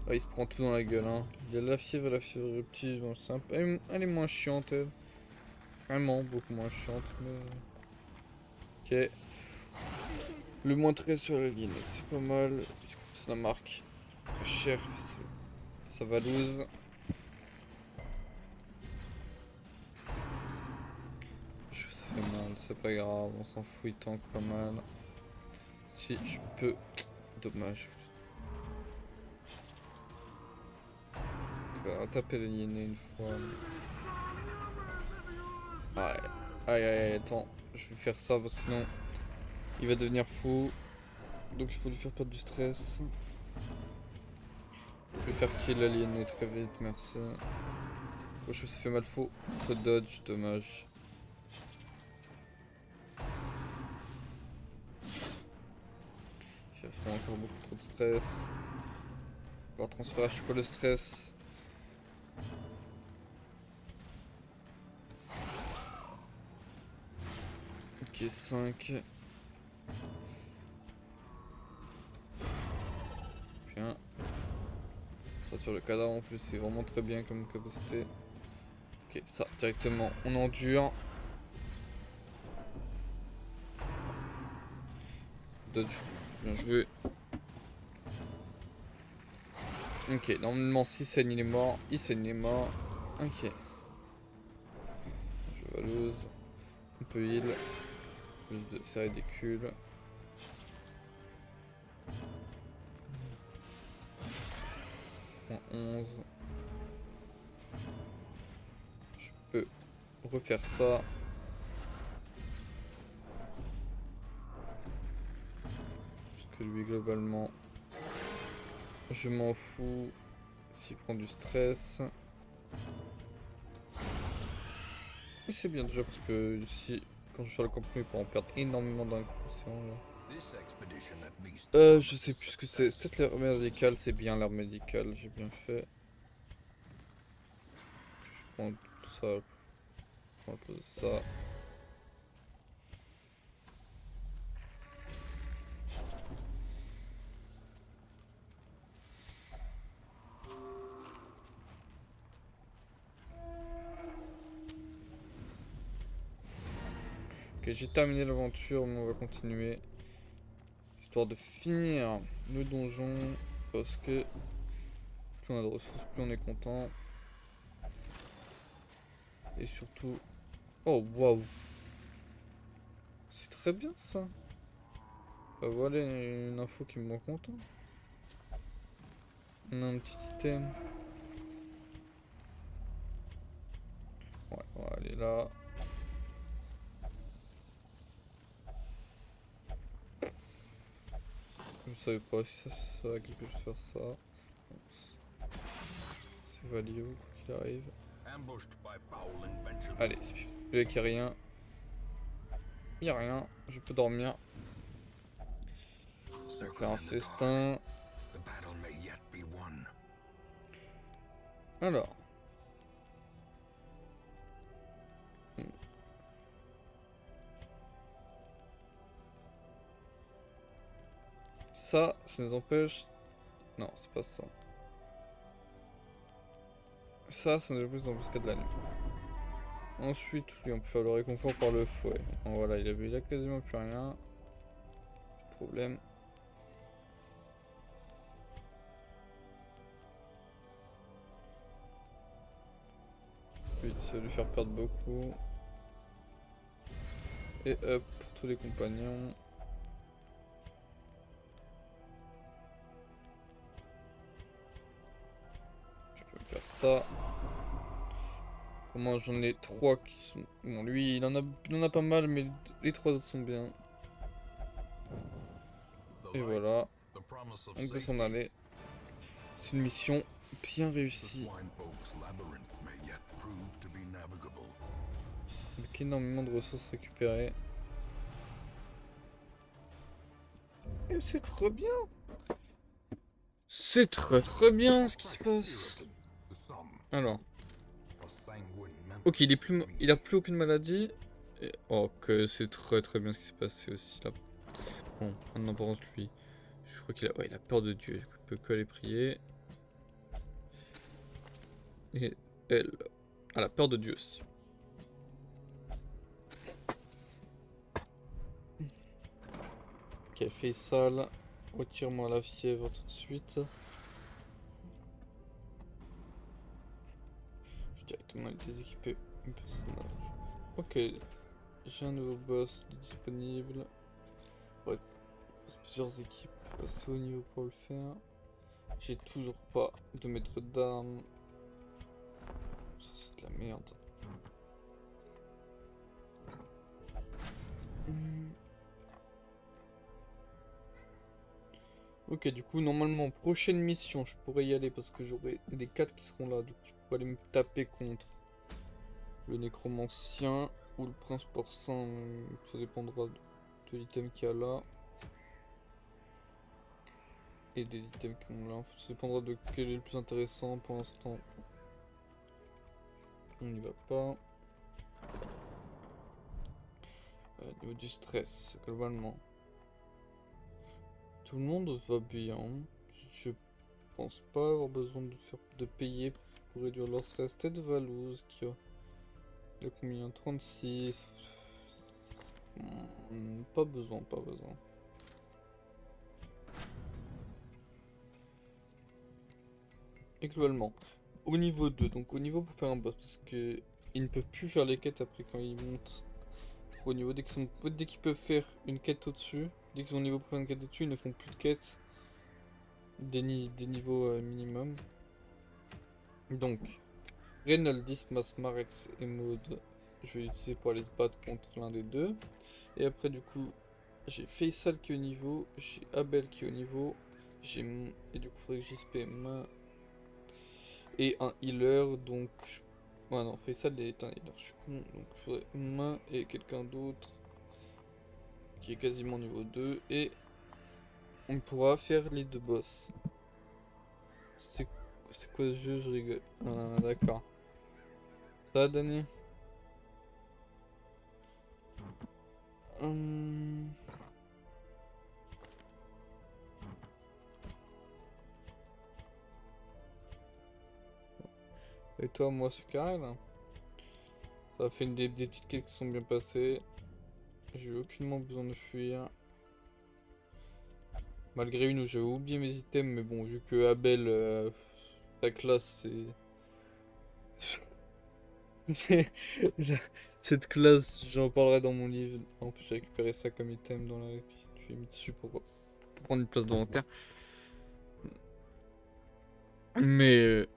Oh, il se prend tout dans la gueule hein. Il y a la fièvre et la fièvre éruptive. Bon, c'est un peu... Elle est moins chiante elle. Vraiment beaucoup moins chiante mais... Ok. Le moins 13 sur la ligne, c'est pas mal. Du coup, c'est la marque. Très cher. Ça va 12. Je fais mal, c'est pas grave. On s'en fout, il tank pas mal. Si je peux... Dommage. Faut taper le ligne une fois. Ouais. Aïe aïe aïe, attends. Je vais faire ça parce que sinon il va devenir fou. Donc il faut lui faire perdre du stress. Je vais faire kill l'aliéné très vite, merci. Oh, je me suis fait mal, faut dodge, dommage. Il y a encore beaucoup trop de stress. On va transférer à chaque fois le stress. Ok, 5. Bien. Ça sur le cadavre en plus, c'est vraiment très bien comme capacité. Ok, ça, directement, on endure. Dodge, bien joué. Ok, normalement, si Sen il est mort, Isen il est mort. Ok. Je vais lose. On peut heal. Juste de c'est ridicule. Point 11. Je peux refaire ça. Parce que lui, globalement, je m'en fous s'il prend du stress. Et c'est bien déjà parce que si, quand je fais le compromis pour en perdre énormément d'un coup, c'est vraiment là. This expedition at least Je sais plus ce que c'est. C'est peut-être l'heure médicale, c'est bien l'heure médicale, j'ai bien fait. Je prends tout ça, je prends un peu de ça. Ok, j'ai terminé l'aventure, mais on va continuer. Histoire de finir le donjon, parce que plus on a de ressources, plus on est content. Et surtout... Oh, waouh! C'est très bien ça. Bah voilà une info qui me rend content. On a un petit item. Ouais, on va aller là. Je savais pas si ça va quelque chose faire ça. Bon, c'est value quoi qu'il arrive. Ambushed by foul invention. Allez, c'est plus qu'il n'y a rien. Il n'y a rien, je peux dormir. On va faire un festin. The battle may yet be won. Alors. Ça nous empêche... Non, c'est pas ça. Ça nous empêche d'embusquer de la nuit. Ensuite, lui, on peut faire le réconfort par le fouet. Bon, voilà, il a quasiment plus rien. Pas de problème. Lui, ça va lui faire perdre beaucoup. Et hop, pour tous les compagnons. Je peux me faire ça. Au moins, j'en ai 3 qui sont... Bon, lui, il en a pas mal, mais les 3 autres sont bien. Et voilà. On peut s'en aller. C'est une mission bien réussie. Avec énormément de ressources récupérées. Et c'est trop bien. C'est très bien ce qui se passe. Alors. Ok, il a plus aucune maladie. Et... Oh, que c'est très bien ce qui s'est passé aussi là. Bon, maintenant par contre lui, je crois qu'il a... Ouais, il a peur de Dieu, il peut que aller prier. Et elle a peur de Dieu aussi. Ok, Faisal, retire-moi la fièvre tout de suite. Je vais directement déséquiper un personnage. Ok, j'ai un nouveau boss disponible. Ouais, plusieurs équipes assez haut niveau pour le faire. J'ai toujours pas de maître d'armes. Ça c'est de la merde. Ok, du coup, normalement, prochaine mission, je pourrais y aller parce que j'aurai les 4 qui seront là. Du coup, je pourrais aller me taper contre le nécromancien ou le prince porcin. Ça dépendra de l'item qu'il y a là. Et des items qui ont là. Ça dépendra de quel est le plus intéressant pour l'instant. On n'y va pas. Niveau du stress, globalement. Tout le monde va bien. Je pense pas avoir besoin de payer pour réduire leur stress. Peut-être Valouz qui a... Il a combien? 36. Pas besoin, pas besoin. Et globalement, au niveau 2, donc au niveau pour faire un boss, parce que il ne peut plus faire les quêtes après quand il monte trop au niveau. Dès qu'ils peuvent faire une quête au-dessus, dès qu'ils ont le niveau pour faire une quête au-dessus, ils ne font plus de quêtes des niveaux minimum. Donc, Reynald, Dismas, Marex et Maud, je vais l'utiliser pour aller se battre contre l'un des deux. Et après, du coup, j'ai Faisal qui est au niveau, j'ai Abel qui est au niveau, et du coup, il faudrait que j'XP main et un healer. Donc, ouais, non, Faisal est un healer, je suis con. Donc, il faudrait main et quelqu'un d'autre qui est quasiment niveau 2. Et on pourra faire les deux boss. C'est quoi ce jeu? Je rigole. Ah, d'accord. Ça va donner. Et toi, moi, c'est carré là. Ça a fait des petites quêtes qui sont bien passées. J'ai eu aucunement besoin de fuir. Malgré une où j'avais oublié mes items, mais bon, vu que Abel, sa classe, c'est... C'est- Cette classe, j'en parlerai dans mon livre. En plus, j'ai récupéré ça comme item dans la vie. Je l'ai mis dessus pour prendre une place d'inventaire. Mais, euh,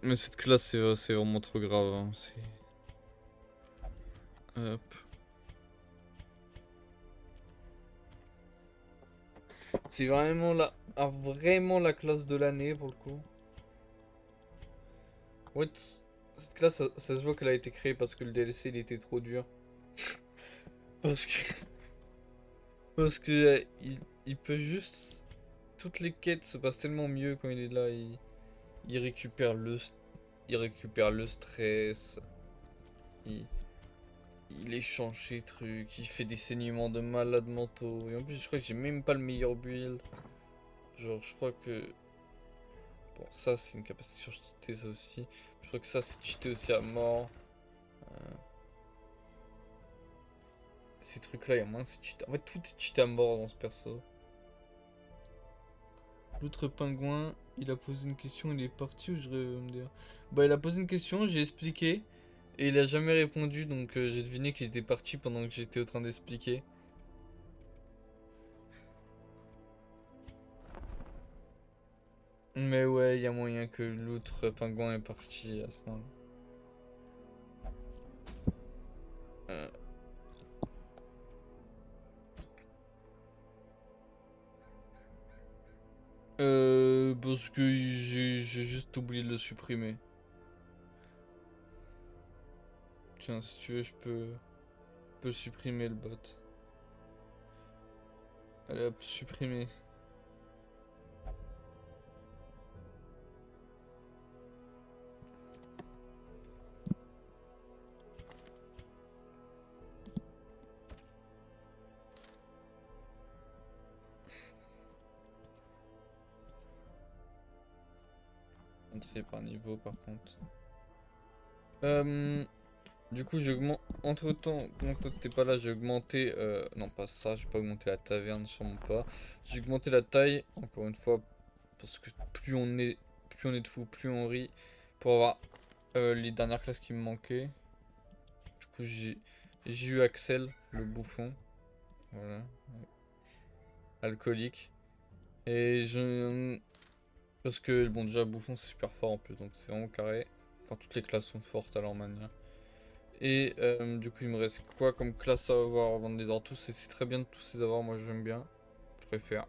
mais cette classe, c'est vraiment trop grave. Hein. Hop. C'est vraiment la classe de l'année pour le coup. Ouais, cette classe, ça se voit qu'elle a été créée parce que le DLC il était trop dur. Parce que, parce que il peut juste. Toutes les quêtes se passent tellement mieux quand il est là. Il récupère il récupère le stress. Il, il échange ses trucs. Il fait des saignements de malades mentaux. Et en plus, je crois que j'ai même pas le meilleur build. Genre, je crois que. Bon, ça, c'est une capacité sur cheater, ça aussi. Je crois que ça, c'est cheaté aussi à mort. Euh, Ces trucs-là, il y a moins, c'est cheaté. En fait, tout est cheaté à mort dans ce perso. L'autre pingouin, il a posé une question, il est parti ou je vais me dire. Bah, il a posé une question, j'ai expliqué. Et il a jamais répondu, donc j'ai deviné qu'il était parti pendant que j'étais en train d'expliquer. Mais ouais, il y a moyen que l'autre pingouin est parti à ce moment-là. Euh, parce que j'ai juste oublié de le supprimer. Tiens, si tu veux, je peux supprimer le bot. Allez hop, supprimer. Entrer par niveau par contre. Du coup, j'ai augmenté. Entre temps, pendant que toi t'es pas là, j'ai augmenté. Non, pas ça, j'ai pas augmenté la taverne, sûrement pas. J'ai augmenté la taille, encore une fois, parce que plus on est de fous, plus on rit. Pour avoir les dernières classes qui me manquaient. Du coup, j'ai eu Axel, le bouffon. Voilà. Alcoolique. Et je. Parce que, bon, déjà, bouffon c'est super fort en plus, donc c'est vraiment carré. Enfin, toutes les classes sont fortes à leur manière. Et du coup, il me reste quoi comme classe à avoir avant de les avoir tous? Et c'est très bien de tous les avoir, moi j'aime bien. Je préfère.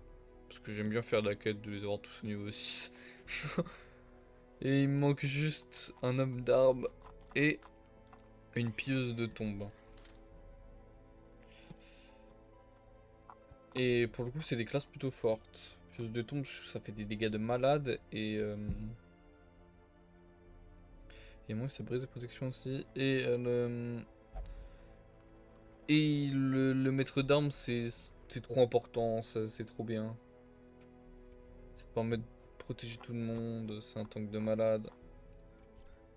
Parce que j'aime bien faire de la quête de les avoir tous au niveau 6. Et il me manque juste un homme d'arbre et une pieuse de tombe. Et pour le coup, c'est des classes plutôt fortes. Pieuse de tombe, ça fait des dégâts de malade. Et moi, ça brise la protection aussi. Et le maître d'armes, c'est trop important, c'est trop bien. Ça te permet de protéger tout le monde, c'est un tank de malade.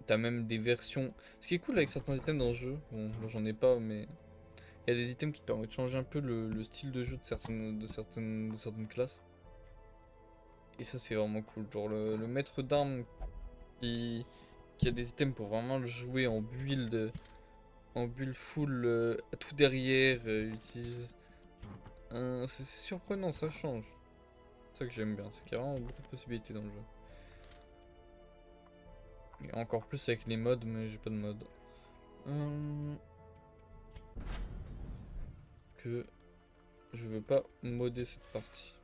T'as même des versions. Ce qui est cool avec certains items dans le jeu, bon, là j'en ai pas, mais il y a des items qui te permettent de changer un peu le style de jeu de certaines classes. Et ça, c'est vraiment cool. Genre le maître d'armes qui a des items pour vraiment le jouer en build full, tout derrière. C'est surprenant, ça change. C'est ça que j'aime bien, c'est qu'il y a vraiment beaucoup de possibilités dans le jeu. Et encore plus avec les mods, mais j'ai pas de mode. Que je veux pas modder cette partie.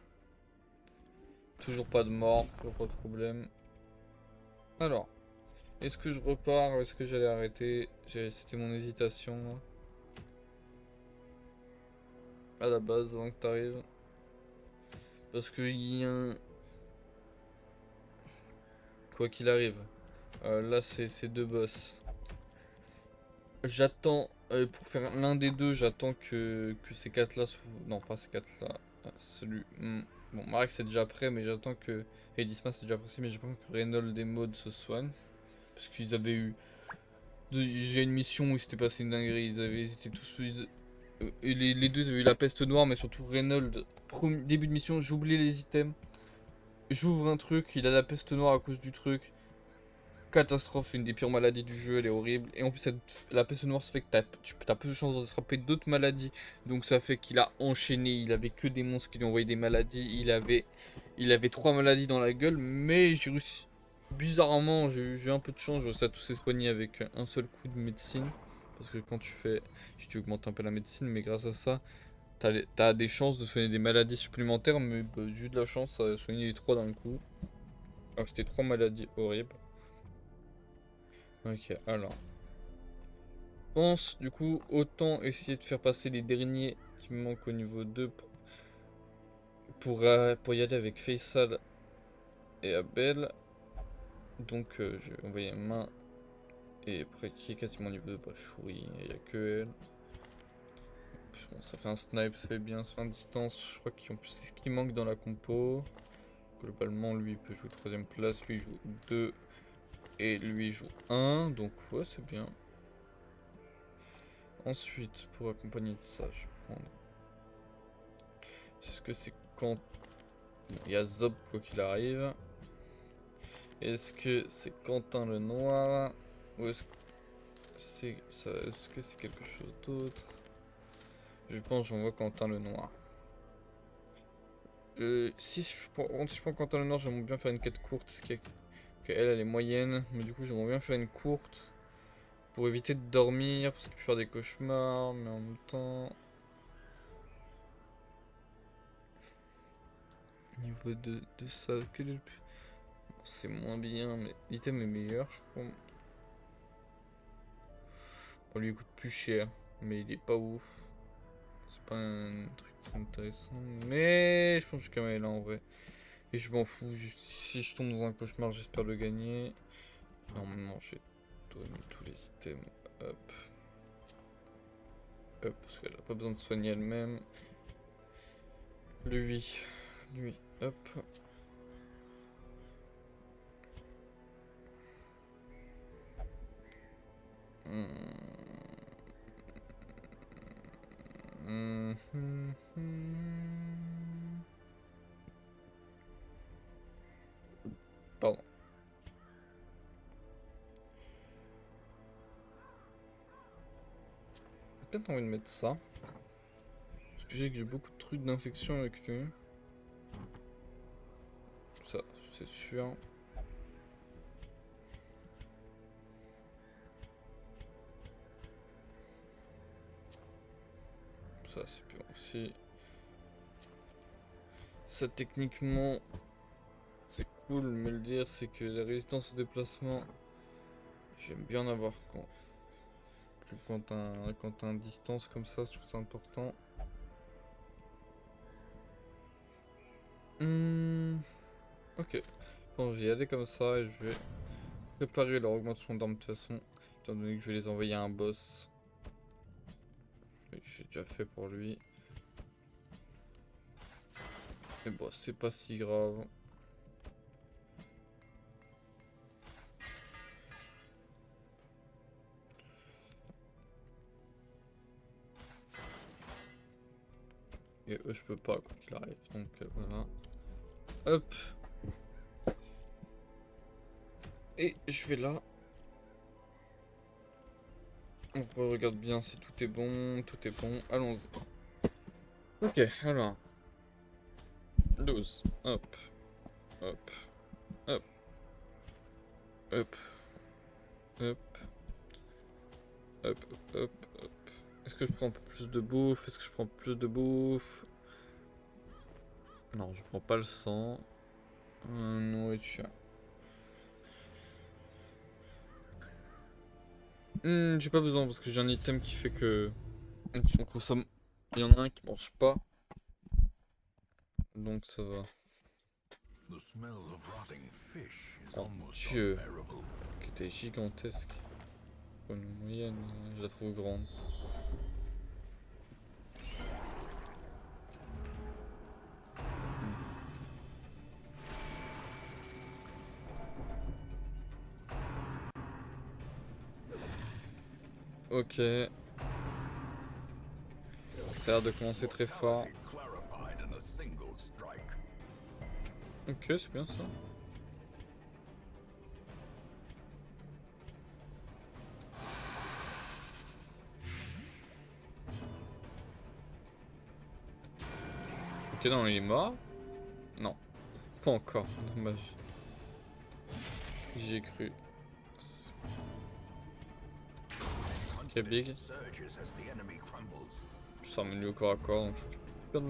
Toujours pas de mort, toujours pas de problème. Alors, est-ce que je repars ou est-ce que j'allais arrêter? C'était mon hésitation là. À la base avant que t'arrives. Parce que il y a un... Quoi qu'il arrive. Là c'est deux boss. J'attends, pour faire l'un des deux, j'attends que ces quatre là soient... Non, pas ces quatre là. Celui... Bon, Marek c'est déjà prêt, mais j'attends que... Et Dismas c'est déjà pressé, mais j'attends que Reynold et Maud se soignent. Parce qu'ils avaient eu... J'ai une mission où il s'était passé une dinguerie. Ils étaient tous... Et les deux ils avaient eu la peste noire, mais surtout Reynold. Début de mission, j'oublie les items. J'ouvre un truc, il a la peste noire à cause du truc. catastrophe, c'est une des pires maladies du jeu, elle est horrible. Et en plus, la peste noire, ça fait que t'as peu de chances d'attraper d'autres maladies. Donc ça fait qu'il a enchaîné, il avait que des monstres qui lui envoyaient des maladies. Il avait 3 maladies dans la gueule, mais j'ai réussi. Bizarrement, j'ai eu un peu de chance, ça tout s'est soigné avec un seul coup de médecine. Parce que quand si tu augmentes un peu la médecine, mais grâce à ça, t'as des chances de soigner des maladies supplémentaires, mais bah, j'ai eu de la chance à soigner les 3 d'un coup. Alors c'était 3 maladies horribles. Ok, alors. Je pense, du coup, autant essayer de faire passer les derniers qui me manquent au niveau 2 pour y aller avec Faisal et Abel. Donc, je vais envoyer main. Et après, qui est quasiment au niveau 2? Bah, Shuri, il n'y a que elle. Bon, ça fait un snipe, ça fait bien, ça fait un distance. Je crois qu'en plus, c'est ce qui manque dans la compo. Globalement, lui, il peut jouer 3ème place. Lui, il joue 2. Et lui, il joue 1. Donc, ouais, c'est bien. Ensuite, pour accompagner de ça, je vais prendre. Est-ce que c'est quand. Bon, il y a Zob quoi qu'il arrive. Est-ce que c'est Quentin le Noir? Ou est-ce que c'est ça? Est-ce que c'est quelque chose d'autre? Je pense que j'envoie Quentin le Noir. Si je prends Quentin le Noir, j'aimerais bien faire une quête courte. Parce qu'elle est moyenne. Mais du coup, j'aimerais bien faire une courte. Pour éviter de dormir. Parce qu'il peut faire des cauchemars. Mais en même temps. Au niveau de ça, quel est le plus. C'est moins bien, mais l'item est meilleur, je crois. Bon, lui il coûte plus cher, mais il est pas ouf. C'est pas un truc très intéressant, mais je pense que je suis quand même là en vrai. Et je m'en fous, si je tombe dans un cauchemar, j'espère le gagner. Normalement, j'ai donné tous les items. Hop. Hop, parce qu'elle a pas besoin de soigner elle-même. Lui, hop. Pardon. J'ai peut-être envie de mettre ça. Parce que j'ai beaucoup de trucs d'infection avec lui. Ça, c'est sûr. Ça, c'est bien aussi. Ça, techniquement, c'est cool, mais le dire, c'est que la résistance au déplacement, j'aime bien en avoir quand t'as un distance comme ça, je trouve ça important. Ok. Bon, je vais y aller comme ça et je vais préparer leur augmentation d'armes de toute façon, étant donné que je vais les envoyer à un boss. J'ai déjà fait pour lui. Et bon, c'est pas si grave. Et eux, je peux pas, quoi qu'il arrive. Donc voilà. Hop. Et je vais là. On regarde bien si tout est bon. Tout est bon. Allons-y. Ok, alors. 12. Hop. Hop. Hop. Hop. Hop. Hop. Hop. Hop. Est-ce que je prends un peu plus de bouffe? Est-ce que je prends plus de bouffe? Non, je prends pas le sang. Nourriture. J'ai pas besoin parce que j'ai un item qui fait que on consomme. Il y en a un qui mange pas. Donc ça va. The smell of rotting fish is Oh almost Dieu. unbearable. Qui était gigantesque. Pour une moyenne, je la trouve grande. Ok. Ça a l'air de commencer très fort. Clarified in a single strike. Ok, c'est bien ça. Ok, non, il est mort. Non, pas encore. Dommage. J'y ai cru. Ok, big. Je sors milieu au corps à corps, donc je fais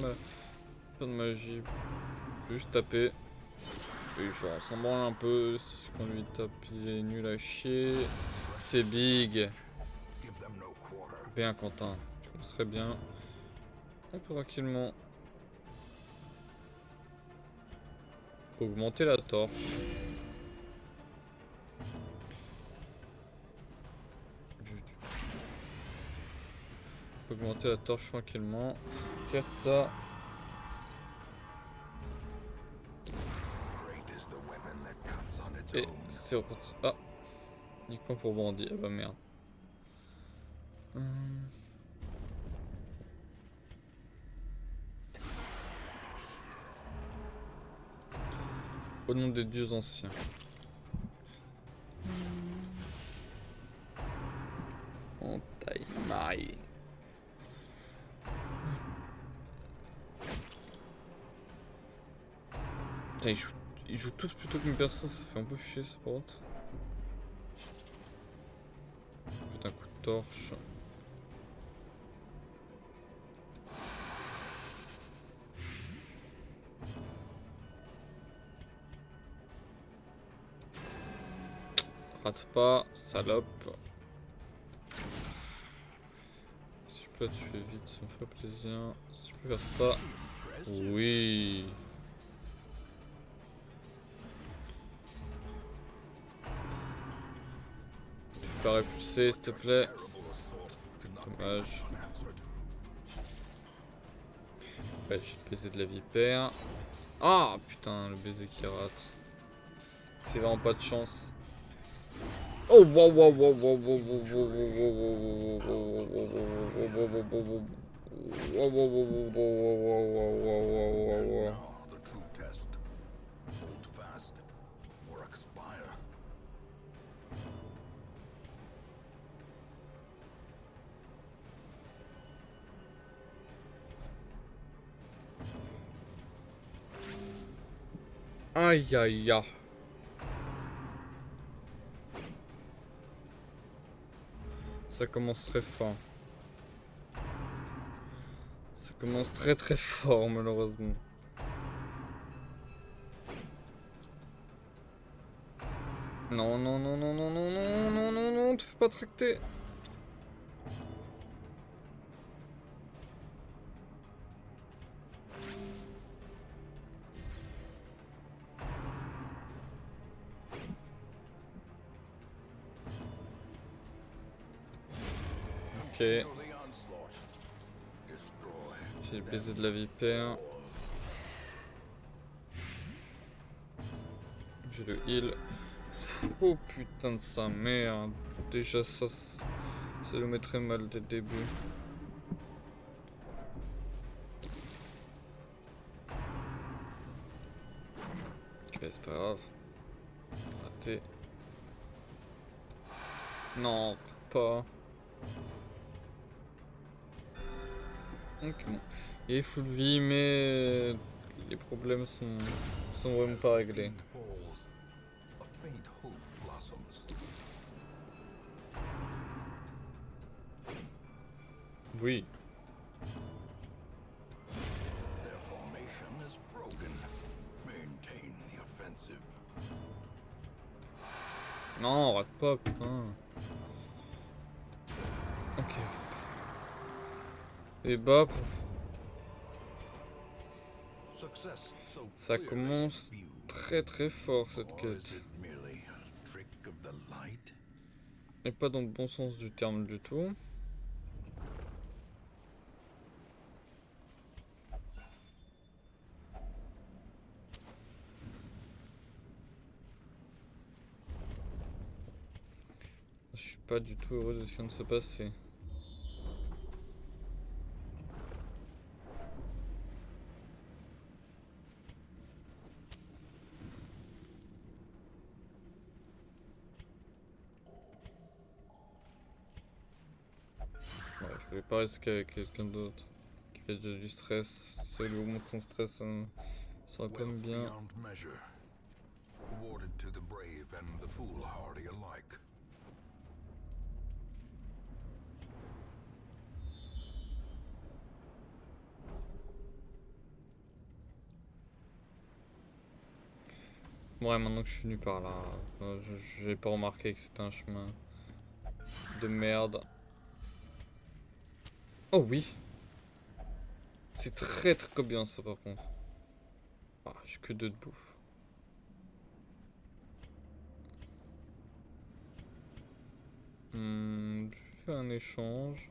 pas de magie. Juste taper. Et genre, on s'en branle un peu. Si on lui tape, il est nul à chier. C'est big. Bien, Quentin. Tu commences très bien. On peut tranquillement augmenter la torche. Augmenter la torche tranquillement. Faire ça. Et c'est reparti. Ah, uniquement pour bandit. Ah bah merde. Au nom des dieux anciens. On taille maille. Putain, ils jouent tous plutôt qu'une personne, ça fait un peu chier ce porte. Putain, coup de torche. Rate pas, salope. Si je peux la tuer vite, ça me ferait plaisir. Si je peux faire ça. Oui. Tu peux pas repulser, s'il te plaît. Dommage. Ouais, j'ai le baiser de la vipère. Ah putain, le baiser qui rate. C'est vraiment pas de chance. Oh wow wow wow wow wow wow. Aïe aïe aïe. Ça commence très fort. Ça commence très très fort malheureusement. Non non non non non non non non non non, te fais pas tracter. Ok. J'ai le baiser de la vipère. J'ai le heal. Oh putain de sa merde. Déjà ça le mettrait mal dès le début. Ok, c'est pas grave. Raté. Non, pas. Ok, bon. Il est full vie, mais les problèmes sont vraiment pas réglés. Oui. Non, rate pas, putain. Ok. Et bah, ça commence très très fort cette quête. Et pas dans le bon sens du terme du tout. Je suis pas du tout heureux de ce qui vient de se passer. Ouais, je voulais pas risquer avec quelqu'un d'autre qui fait du stress. Ça lui augmente ton stress, hein. Ça va quand même Wealth bien. beyond measure, awarded to the brave and the foolhardy alike. Ouais, maintenant que je suis venu par là, j'ai pas remarqué que c'était un chemin de merde. Oh oui! C'est très très bien ça par contre. Ah, j'ai que 2 de bouffe. Je fais un échange.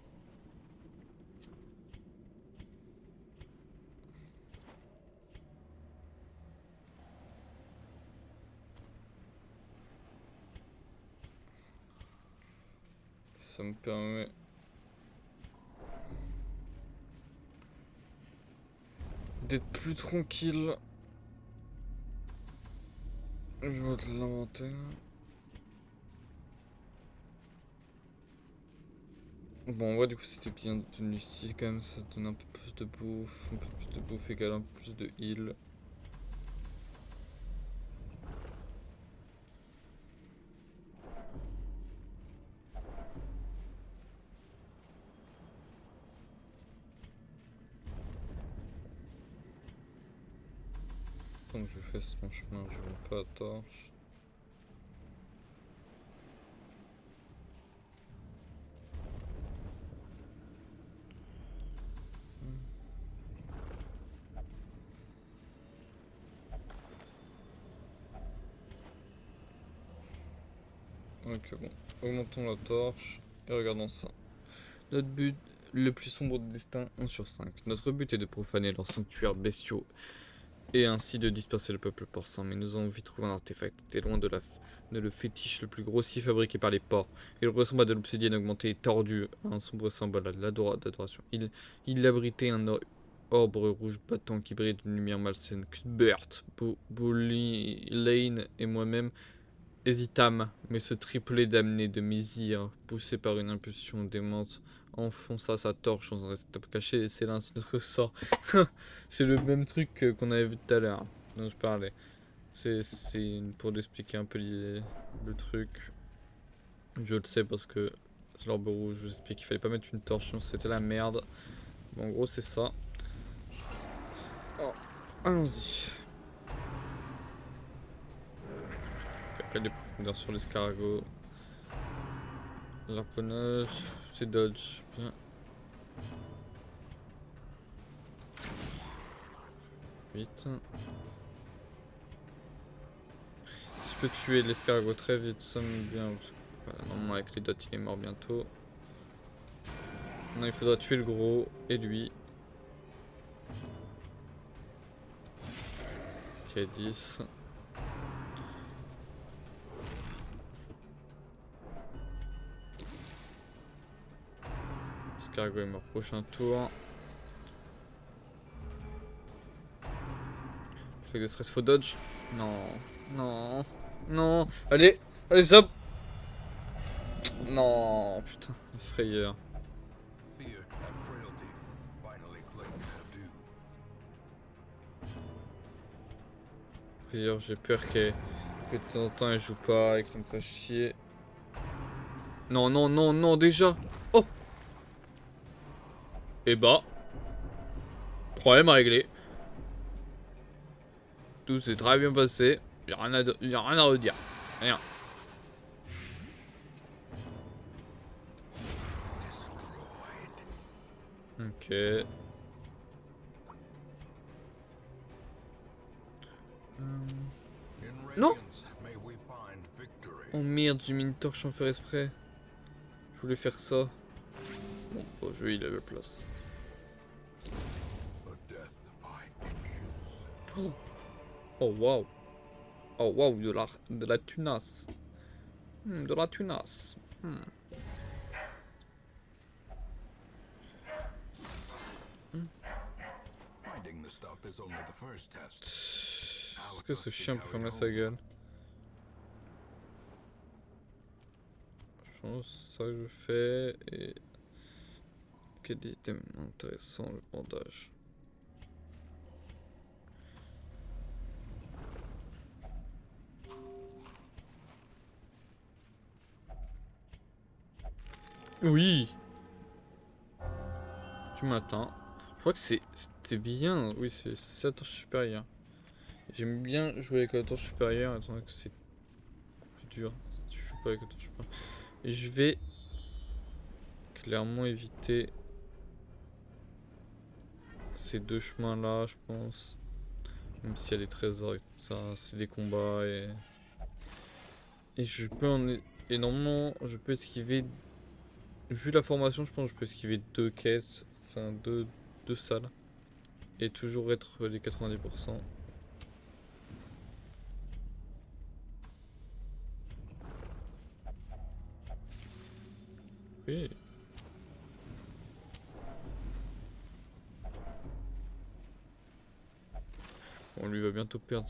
Ça me permet d'être plus tranquille. Je vois de l'inventaire. Bon, en vrai, du coup, c'était bien tenu ici quand même. Ça donne un peu plus de bouffe. Un peu plus de bouffe égale un peu plus de heal. Donc, je fais mon chemin, je vois pas la torche. Ok, bon. Augmentons la torche et regardons ça. Notre but, le plus sombre de destin, 1 sur 5. Notre but est de profaner leurs sanctuaires bestiaux et ainsi de disperser le peuple porcin. Mais nous avons vite trouvé un artefact. T'es loin de le fétiche le plus grossier fabriqué par les porcs. Il ressemble à de l'obsidienne augmentée et tordue, à un sombre symbole d'adoration. Il abritait un orbe rouge battant qui brille d'une lumière malsaine. Cuthbert, Bully, Lane et moi-même hésitâmes, mais ce triplet damné de Mizir, poussé par une impulsion démente, enfonça sa torche dans un réceptacle caché et c'est ainsi notre sort. C'est le même truc qu'on avait vu tout à l'heure, dont je parlais. C'est pour expliquer un peu le truc. Je le sais parce que c'est l'orbe rouge, je vous explique qu'il fallait pas mettre une torche, sinon c'était la merde. Bon, en gros, c'est ça. Oh, allons-y. Après, les profondeurs sur l'escargot. L'arponnage, c'est dodge. Bien. Vite. Si je peux tuer l'escargot très vite, ça me bien. Parce que, voilà, normalement, avec les dots, il est mort bientôt. Non, il faudra tuer le gros et lui. Ok, 10. L'escargot est mort. Prochain tour. Fait de stress, faut dodge. Non, non, non. Allez, allez, zap. Non, putain, frayeur. Fear and frailty finally cling to do. Frayeur, j'ai peur que de temps en temps elle joue pas et que ça me fasse chier. Non, non, non, non, déjà. Oh. Et bah, problème réglé. Tout s'est très bien passé. Y'a rien à redire. Rien. Ok. In Non. radiance may we find victory. Oh merde, j'ai mis une torche sans faire exprès. Je voulais faire ça. Bon, au jeu, il avait place. A death by inches. Oh, oh waouh. Oh waouh, de la tunasse. De la tunasse. Finding the stuff is only the first test. Est-ce que ce chien peut fermer sa gueule? Je pense ça que je fais et... Quel item intéressant, le bandage. Oui. Tu m'attends. Je crois que c'est bien. Oui, c'est la torche supérieure. J'aime bien jouer avec la torche supérieure, étant donné que c'est plus dur si tu joues pas avec la torche supérieure. Et je vais clairement éviter ces deux chemins-là, je pense. Même s'il y a des trésors et tout ça, c'est des combats et je peux et normalement, je peux esquiver. Vu la formation, je pense que je peux esquiver deux quêtes, enfin deux salles. Et toujours être les 90%. Oui. On lui va bientôt perdre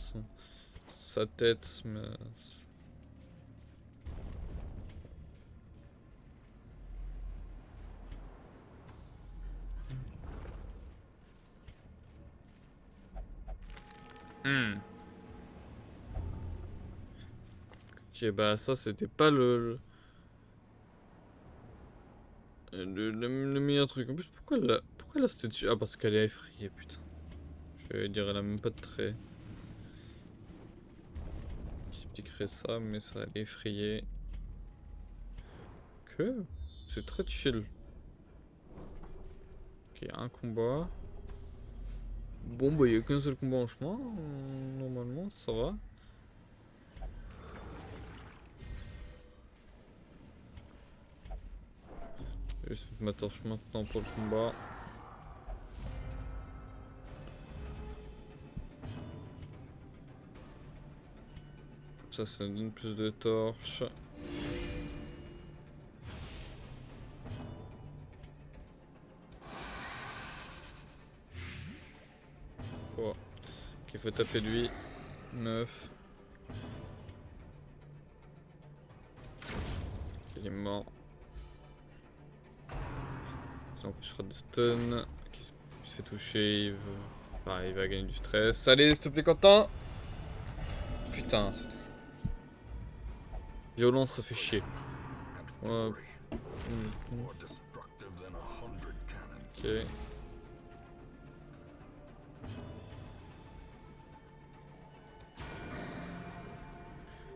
sa tête, mais... Hmm. Ok, bah ça c'était pas le meilleur truc. En plus, pourquoi la statue... Ah, parce qu'elle est effrayée, putain. Je vais dire, elle a même pas de trait. J'expliquerai ça, mais ça, elle est effrayée. Que? C'est très chill. Ok, un combat. Bon, bah, il y a qu'un seul combat en chemin. Normalement, ça va. Je vais juste mettre ma torche maintenant pour le combat. Ça donne plus de torches. Oh. Ok, faut taper lui. 9. Ok, il est mort. Ça empêchera de stun. Qui se fait toucher, il va gagner du stress. Allez, s'il te plaît, Quentin. Putain, c'est tout. Violence, ça fait chier. Ouais. Ok.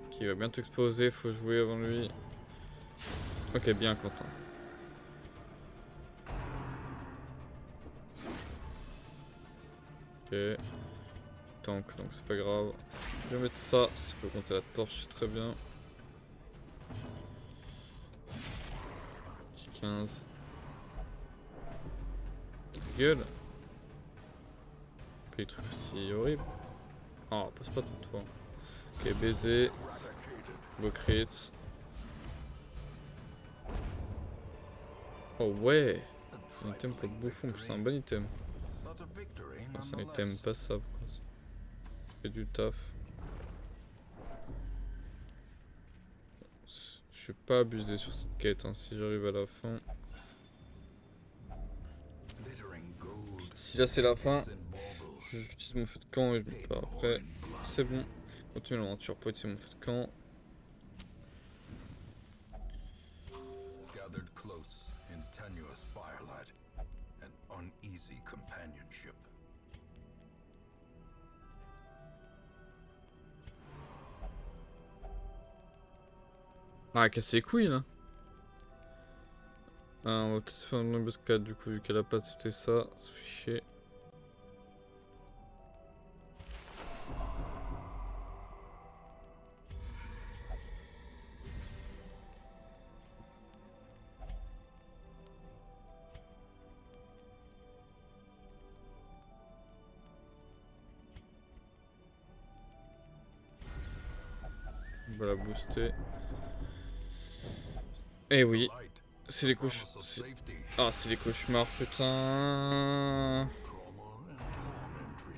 Ok, il va bientôt exploser, faut jouer avant lui. Ok, bien, Quentin. Ok. Donc c'est pas grave. Je vais mettre ça, ça peut compter la torche, c'est très bien. 15. Gueule. Puis les trucs aussi horribles. Oh, passe pas tout toi. Ok, baiser. Go crit. Oh ouais. Un item pour le bouffon, c'est un bon item. C'est un item passable. Ça fait du taf. Je suis pas abusé sur cette quête, hein, si j'arrive à la fin. Si là c'est la fin, j'utilise mon feu de camp et je me pars après. C'est bon. Continue l'aventure pour utiliser mon feu de camp. Gathered close in tenuous firelight, an uneasy companionship. Ah, casse les couilles là. Ah, on va peut-être se faire une embuscade du coup, vu qu'elle a pas sauté ça, ça fait chier. On va la booster. Eh oui, c'est les cauchemars. Ah, c'est les cauchemars, putain.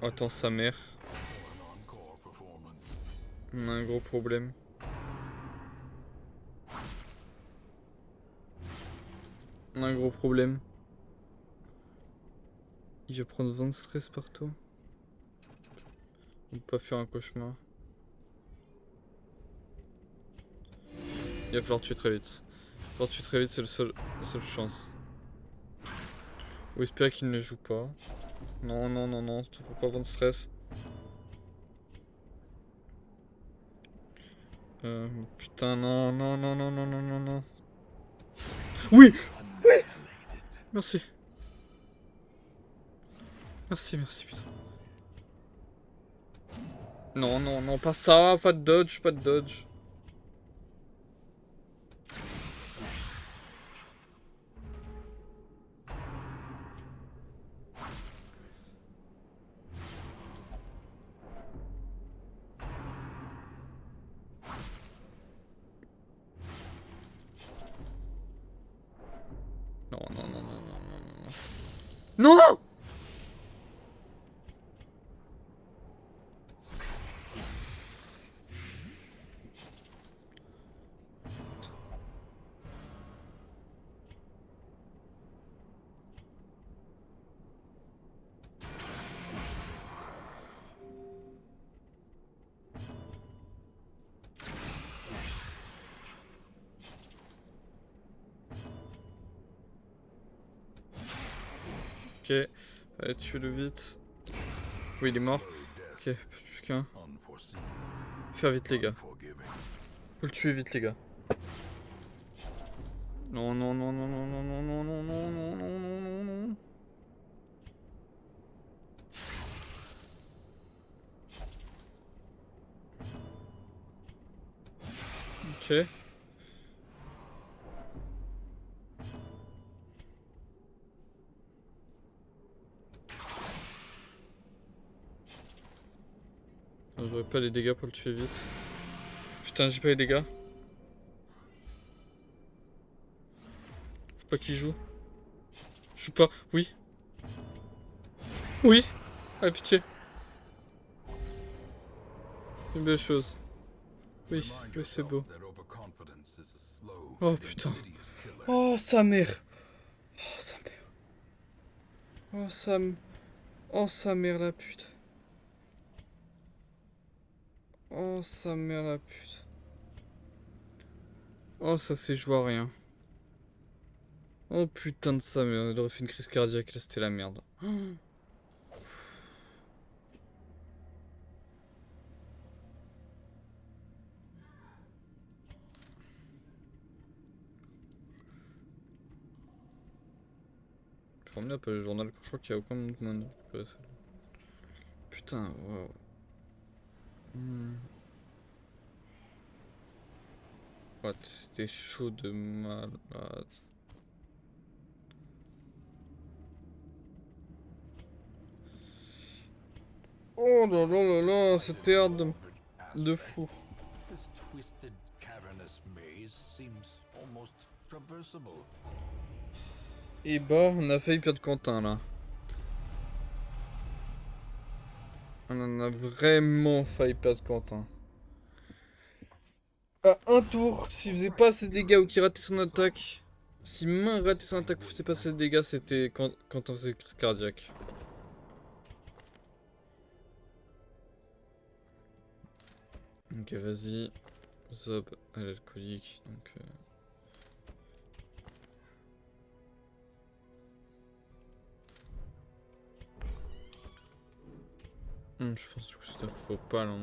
Attends, sa mère. On a un gros problème. On a un gros problème. Il va prendre 20 de stress partout. On peut pas faire un cauchemar. Il va falloir tuer très vite. Quand tu très vite, c'est la seule chance. Ou espérer qu'il ne joue pas. Non, non, non, non, faut pas avoir de stress. Putain, non, non, non, non, non, non, non, non. Oui! Oui! Merci. Merci, merci, putain. Non, non, non, pas ça, pas de dodge, pas de dodge. Non, non, non, non, non, non, non. Non! Ok, allez, tue-le vite. Oui, il est mort. Ok, plus qu'un. Faire vite, les gars. Faut le tuer vite, les gars. Non, non, non, non, non, non, non, non, non, non, non, non, non, non, non. Ok. J'aurais pas les dégâts pour le tuer vite. Putain, j'ai pas les dégâts. Faut pas qu'il joue. Je sais pas. Oui. Oui. Ah, pitié. Une belle chose. Oui, oui, c'est beau. Oh putain. Oh, sa mère. Oh, sa mère. Oh, sa... Oh, sa mère, la pute. Oh, sa mère, la pute. Oh, ça c'est joué à rien. Oh putain de sa mère, il aurait fait une crise cardiaque, là c'était la merde. Je remets un peu le journal, je crois qu'il y a aucun monde. Putain, waouh. What, c'était chaud de malade. Oh là là là là, c'était hard de fou. This twisted, cavernous maze seems almost traversable. Et bah, on a failli perdre Quentin là. On en a vraiment failli perdre Quentin. À un tour, s'il faisait pas assez de dégâts ou qu'il ratait son attaque. Si main ratait son attaque ou faisait pas assez de dégâts, c'était quand on faisait crise cardiaque. Ok, vas-y. Zob à l'alcoolique, donc... je pense que c'est faut pas là.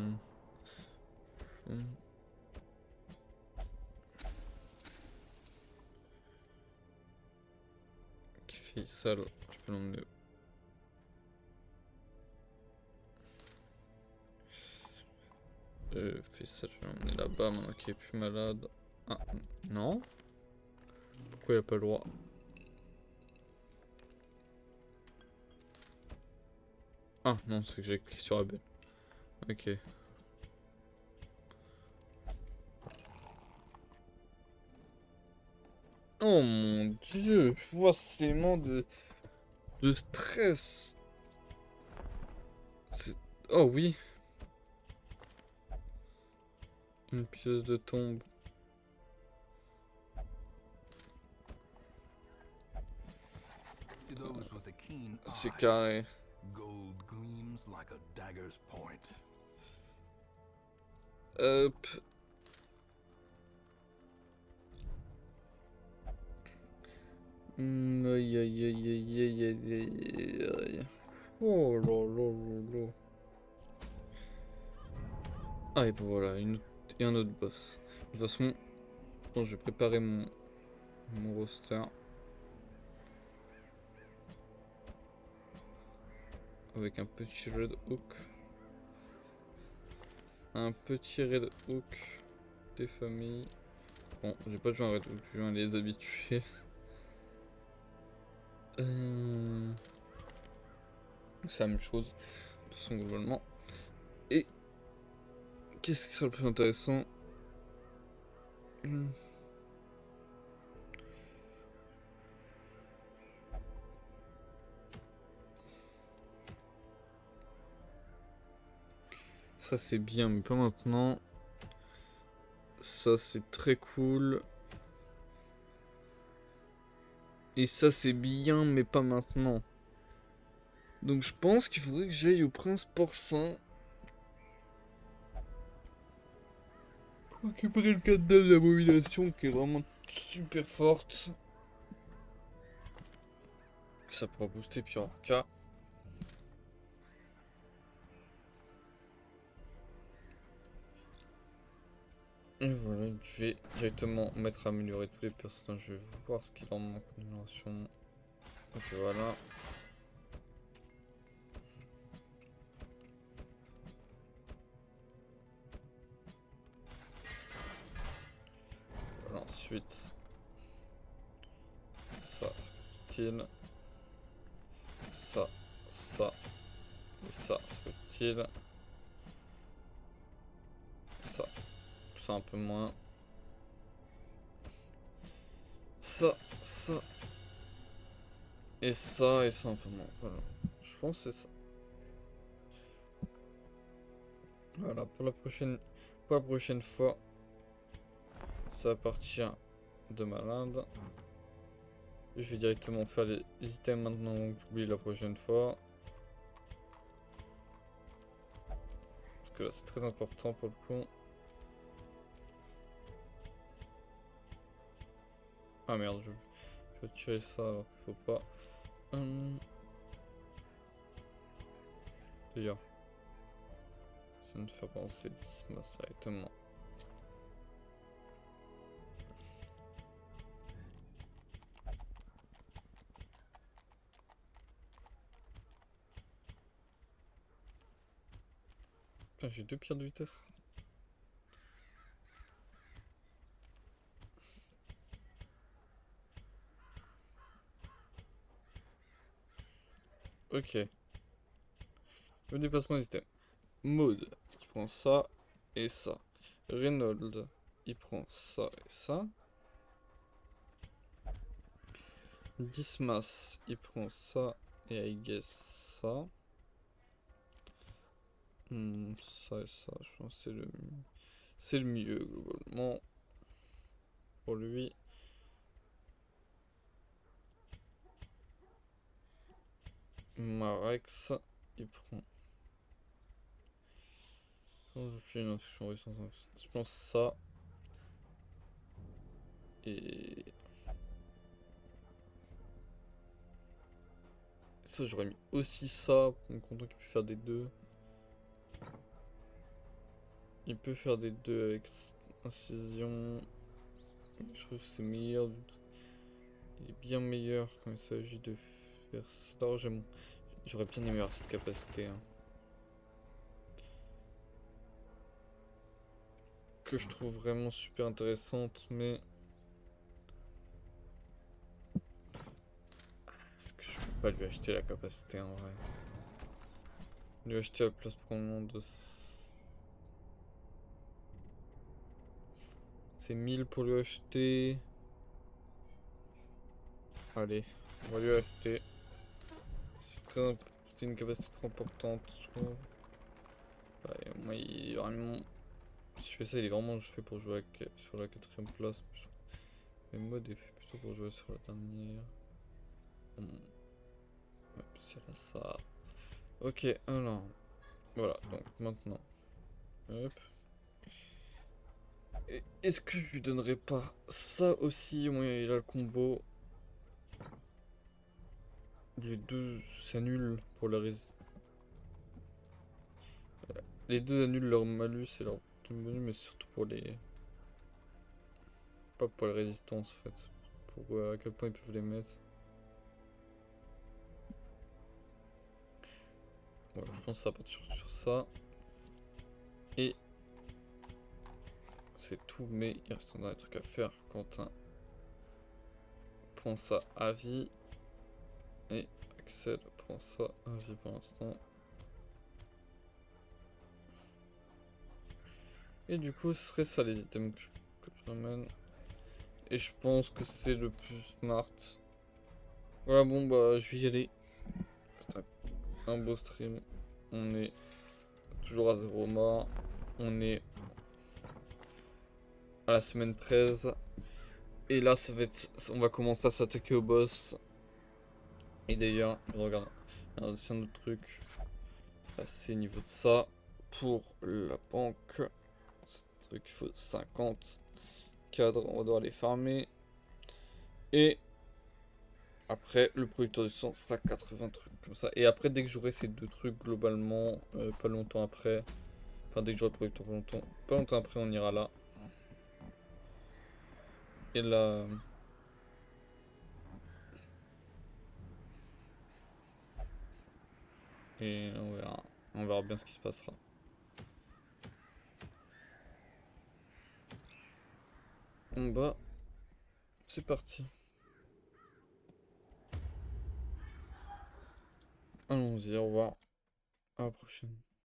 Qui fait ça là, tu peux l'emmener. Fais ça, je vais l'emmener là-bas maintenant qu'il est plus malade. Ah, non? Pourquoi il a pas le droit? Ah, non, c'est que j'ai cliqué sur Abel. Ok. Oh mon dieu, forcément de stress. Oh oui, une pièce de tombe. C'est carré. Gold gleams like a dagger's point. Hop. Aïe aïe aïe aïe aïe aïe aïe aïe. Oh là là là là. Ah et ben voilà, et un autre boss. De toute façon, bon, je vais préparer mon roster. Avec un petit Red Hook. Un petit Red Hook des familles. Bon, j'ai pas de jouer un Red Hook, je viens les habituer. C'est la même chose, de toute façon, globalement. Et qu'est-ce qui sera le plus intéressant? Ça c'est bien, mais pas maintenant. Ça c'est très cool. Et ça c'est bien, mais pas maintenant. Donc je pense qu'il faudrait que j'aille au Prince Porcin. Pour récupérer le cadenas de l'abomination qui est vraiment super forte. Ça pourra booster Pyrorca. Et voilà, je vais directement mettre à améliorer tous les personnages. Je vais voir ce qu'il en manque en amélioration. Donc voilà. Voilà, ensuite. Ça, c'est utile. Ça, ça. Et ça, c'est utile. Ça un peu moins. Ça. Et ça un peu moins. Voilà. Je pense que c'est ça. Voilà, pour la prochaine fois, ça va partir de malade. Je vais directement faire les items maintenant que j'oublie la prochaine fois. Parce que là, c'est très important pour le coup. Ah merde, je vais tirer ça alors qu'il faut pas. D'ailleurs, ça me fait penser Dismas directement. Putain, j'ai 2 pierres de vitesse. Ok. Le déplacement des items. Mode, il prend ça et ça. Reynolds, il prend ça et ça. Dismas, il prend ça et I guess ça. Ça et ça, je pense que c'est le mieux globalement pour lui. Marex, il prend. J'ai une intuition je pense ça. Et ça, j'aurais mis aussi ça pour me content qu'il peut faire des deux. Il peut faire des deux avec incision. Je trouve que c'est meilleur. Il est bien meilleur quand il s'agit de faire ça. J'aurais bien aimé avoir cette capacité. Hein. Que je trouve vraiment super intéressante, mais... Est-ce que je peux pas lui acheter la capacité en vrai? Lui acheter la place probablement de... C'est 1000 pour lui acheter. Allez, on va lui acheter. C'est une capacité trop importante, je trouve. Ouais, moi, il est vraiment... Si je fais ça, il est vraiment fait pour jouer sur la 4ème place. Le mode est fait plutôt pour jouer sur la dernière. Ouais, c'est là ça. Ok, alors. Voilà, donc maintenant. Hop. Est-ce que je lui donnerais pas ça aussi? Moi, il a le combo. Les deux s'annulent pour la Les deux annulent leur malus et leur bonus, mais surtout pour les... Pas pour les résistances, en fait. Pour à quel point ils peuvent les mettre. Ouais, je pense que ça va partir sur ça. Et... C'est tout, mais il reste un dernier truc à faire. Quentin prend ça à vie. Et Axel prend ça à vie pour l'instant. Et du coup, ce serait ça les items que je ramène. Et je pense que c'est le plus smart. Voilà, bon, bah, je vais y aller. C'est un beau stream. On est toujours à 0 mort. On est à la semaine 13. Et là, ça va être... on va commencer à s'attaquer au boss. Et d'ailleurs, je regarde. Il y a aussi un autre truc. Là, c'est niveau de ça. Pour la banque. C'est un truc, il faut 50 cadres. On va devoir les farmer. Et après, le producteur de sang sera 80 trucs comme ça. Et après, dès que j'aurai ces deux trucs globalement, pas longtemps après. Enfin, dès que j'aurai le producteur pas longtemps après, on ira là. Et là. Et on verra. On verra bien ce qui se passera. Bon bah, c'est parti. Allons-y, au revoir. À la prochaine.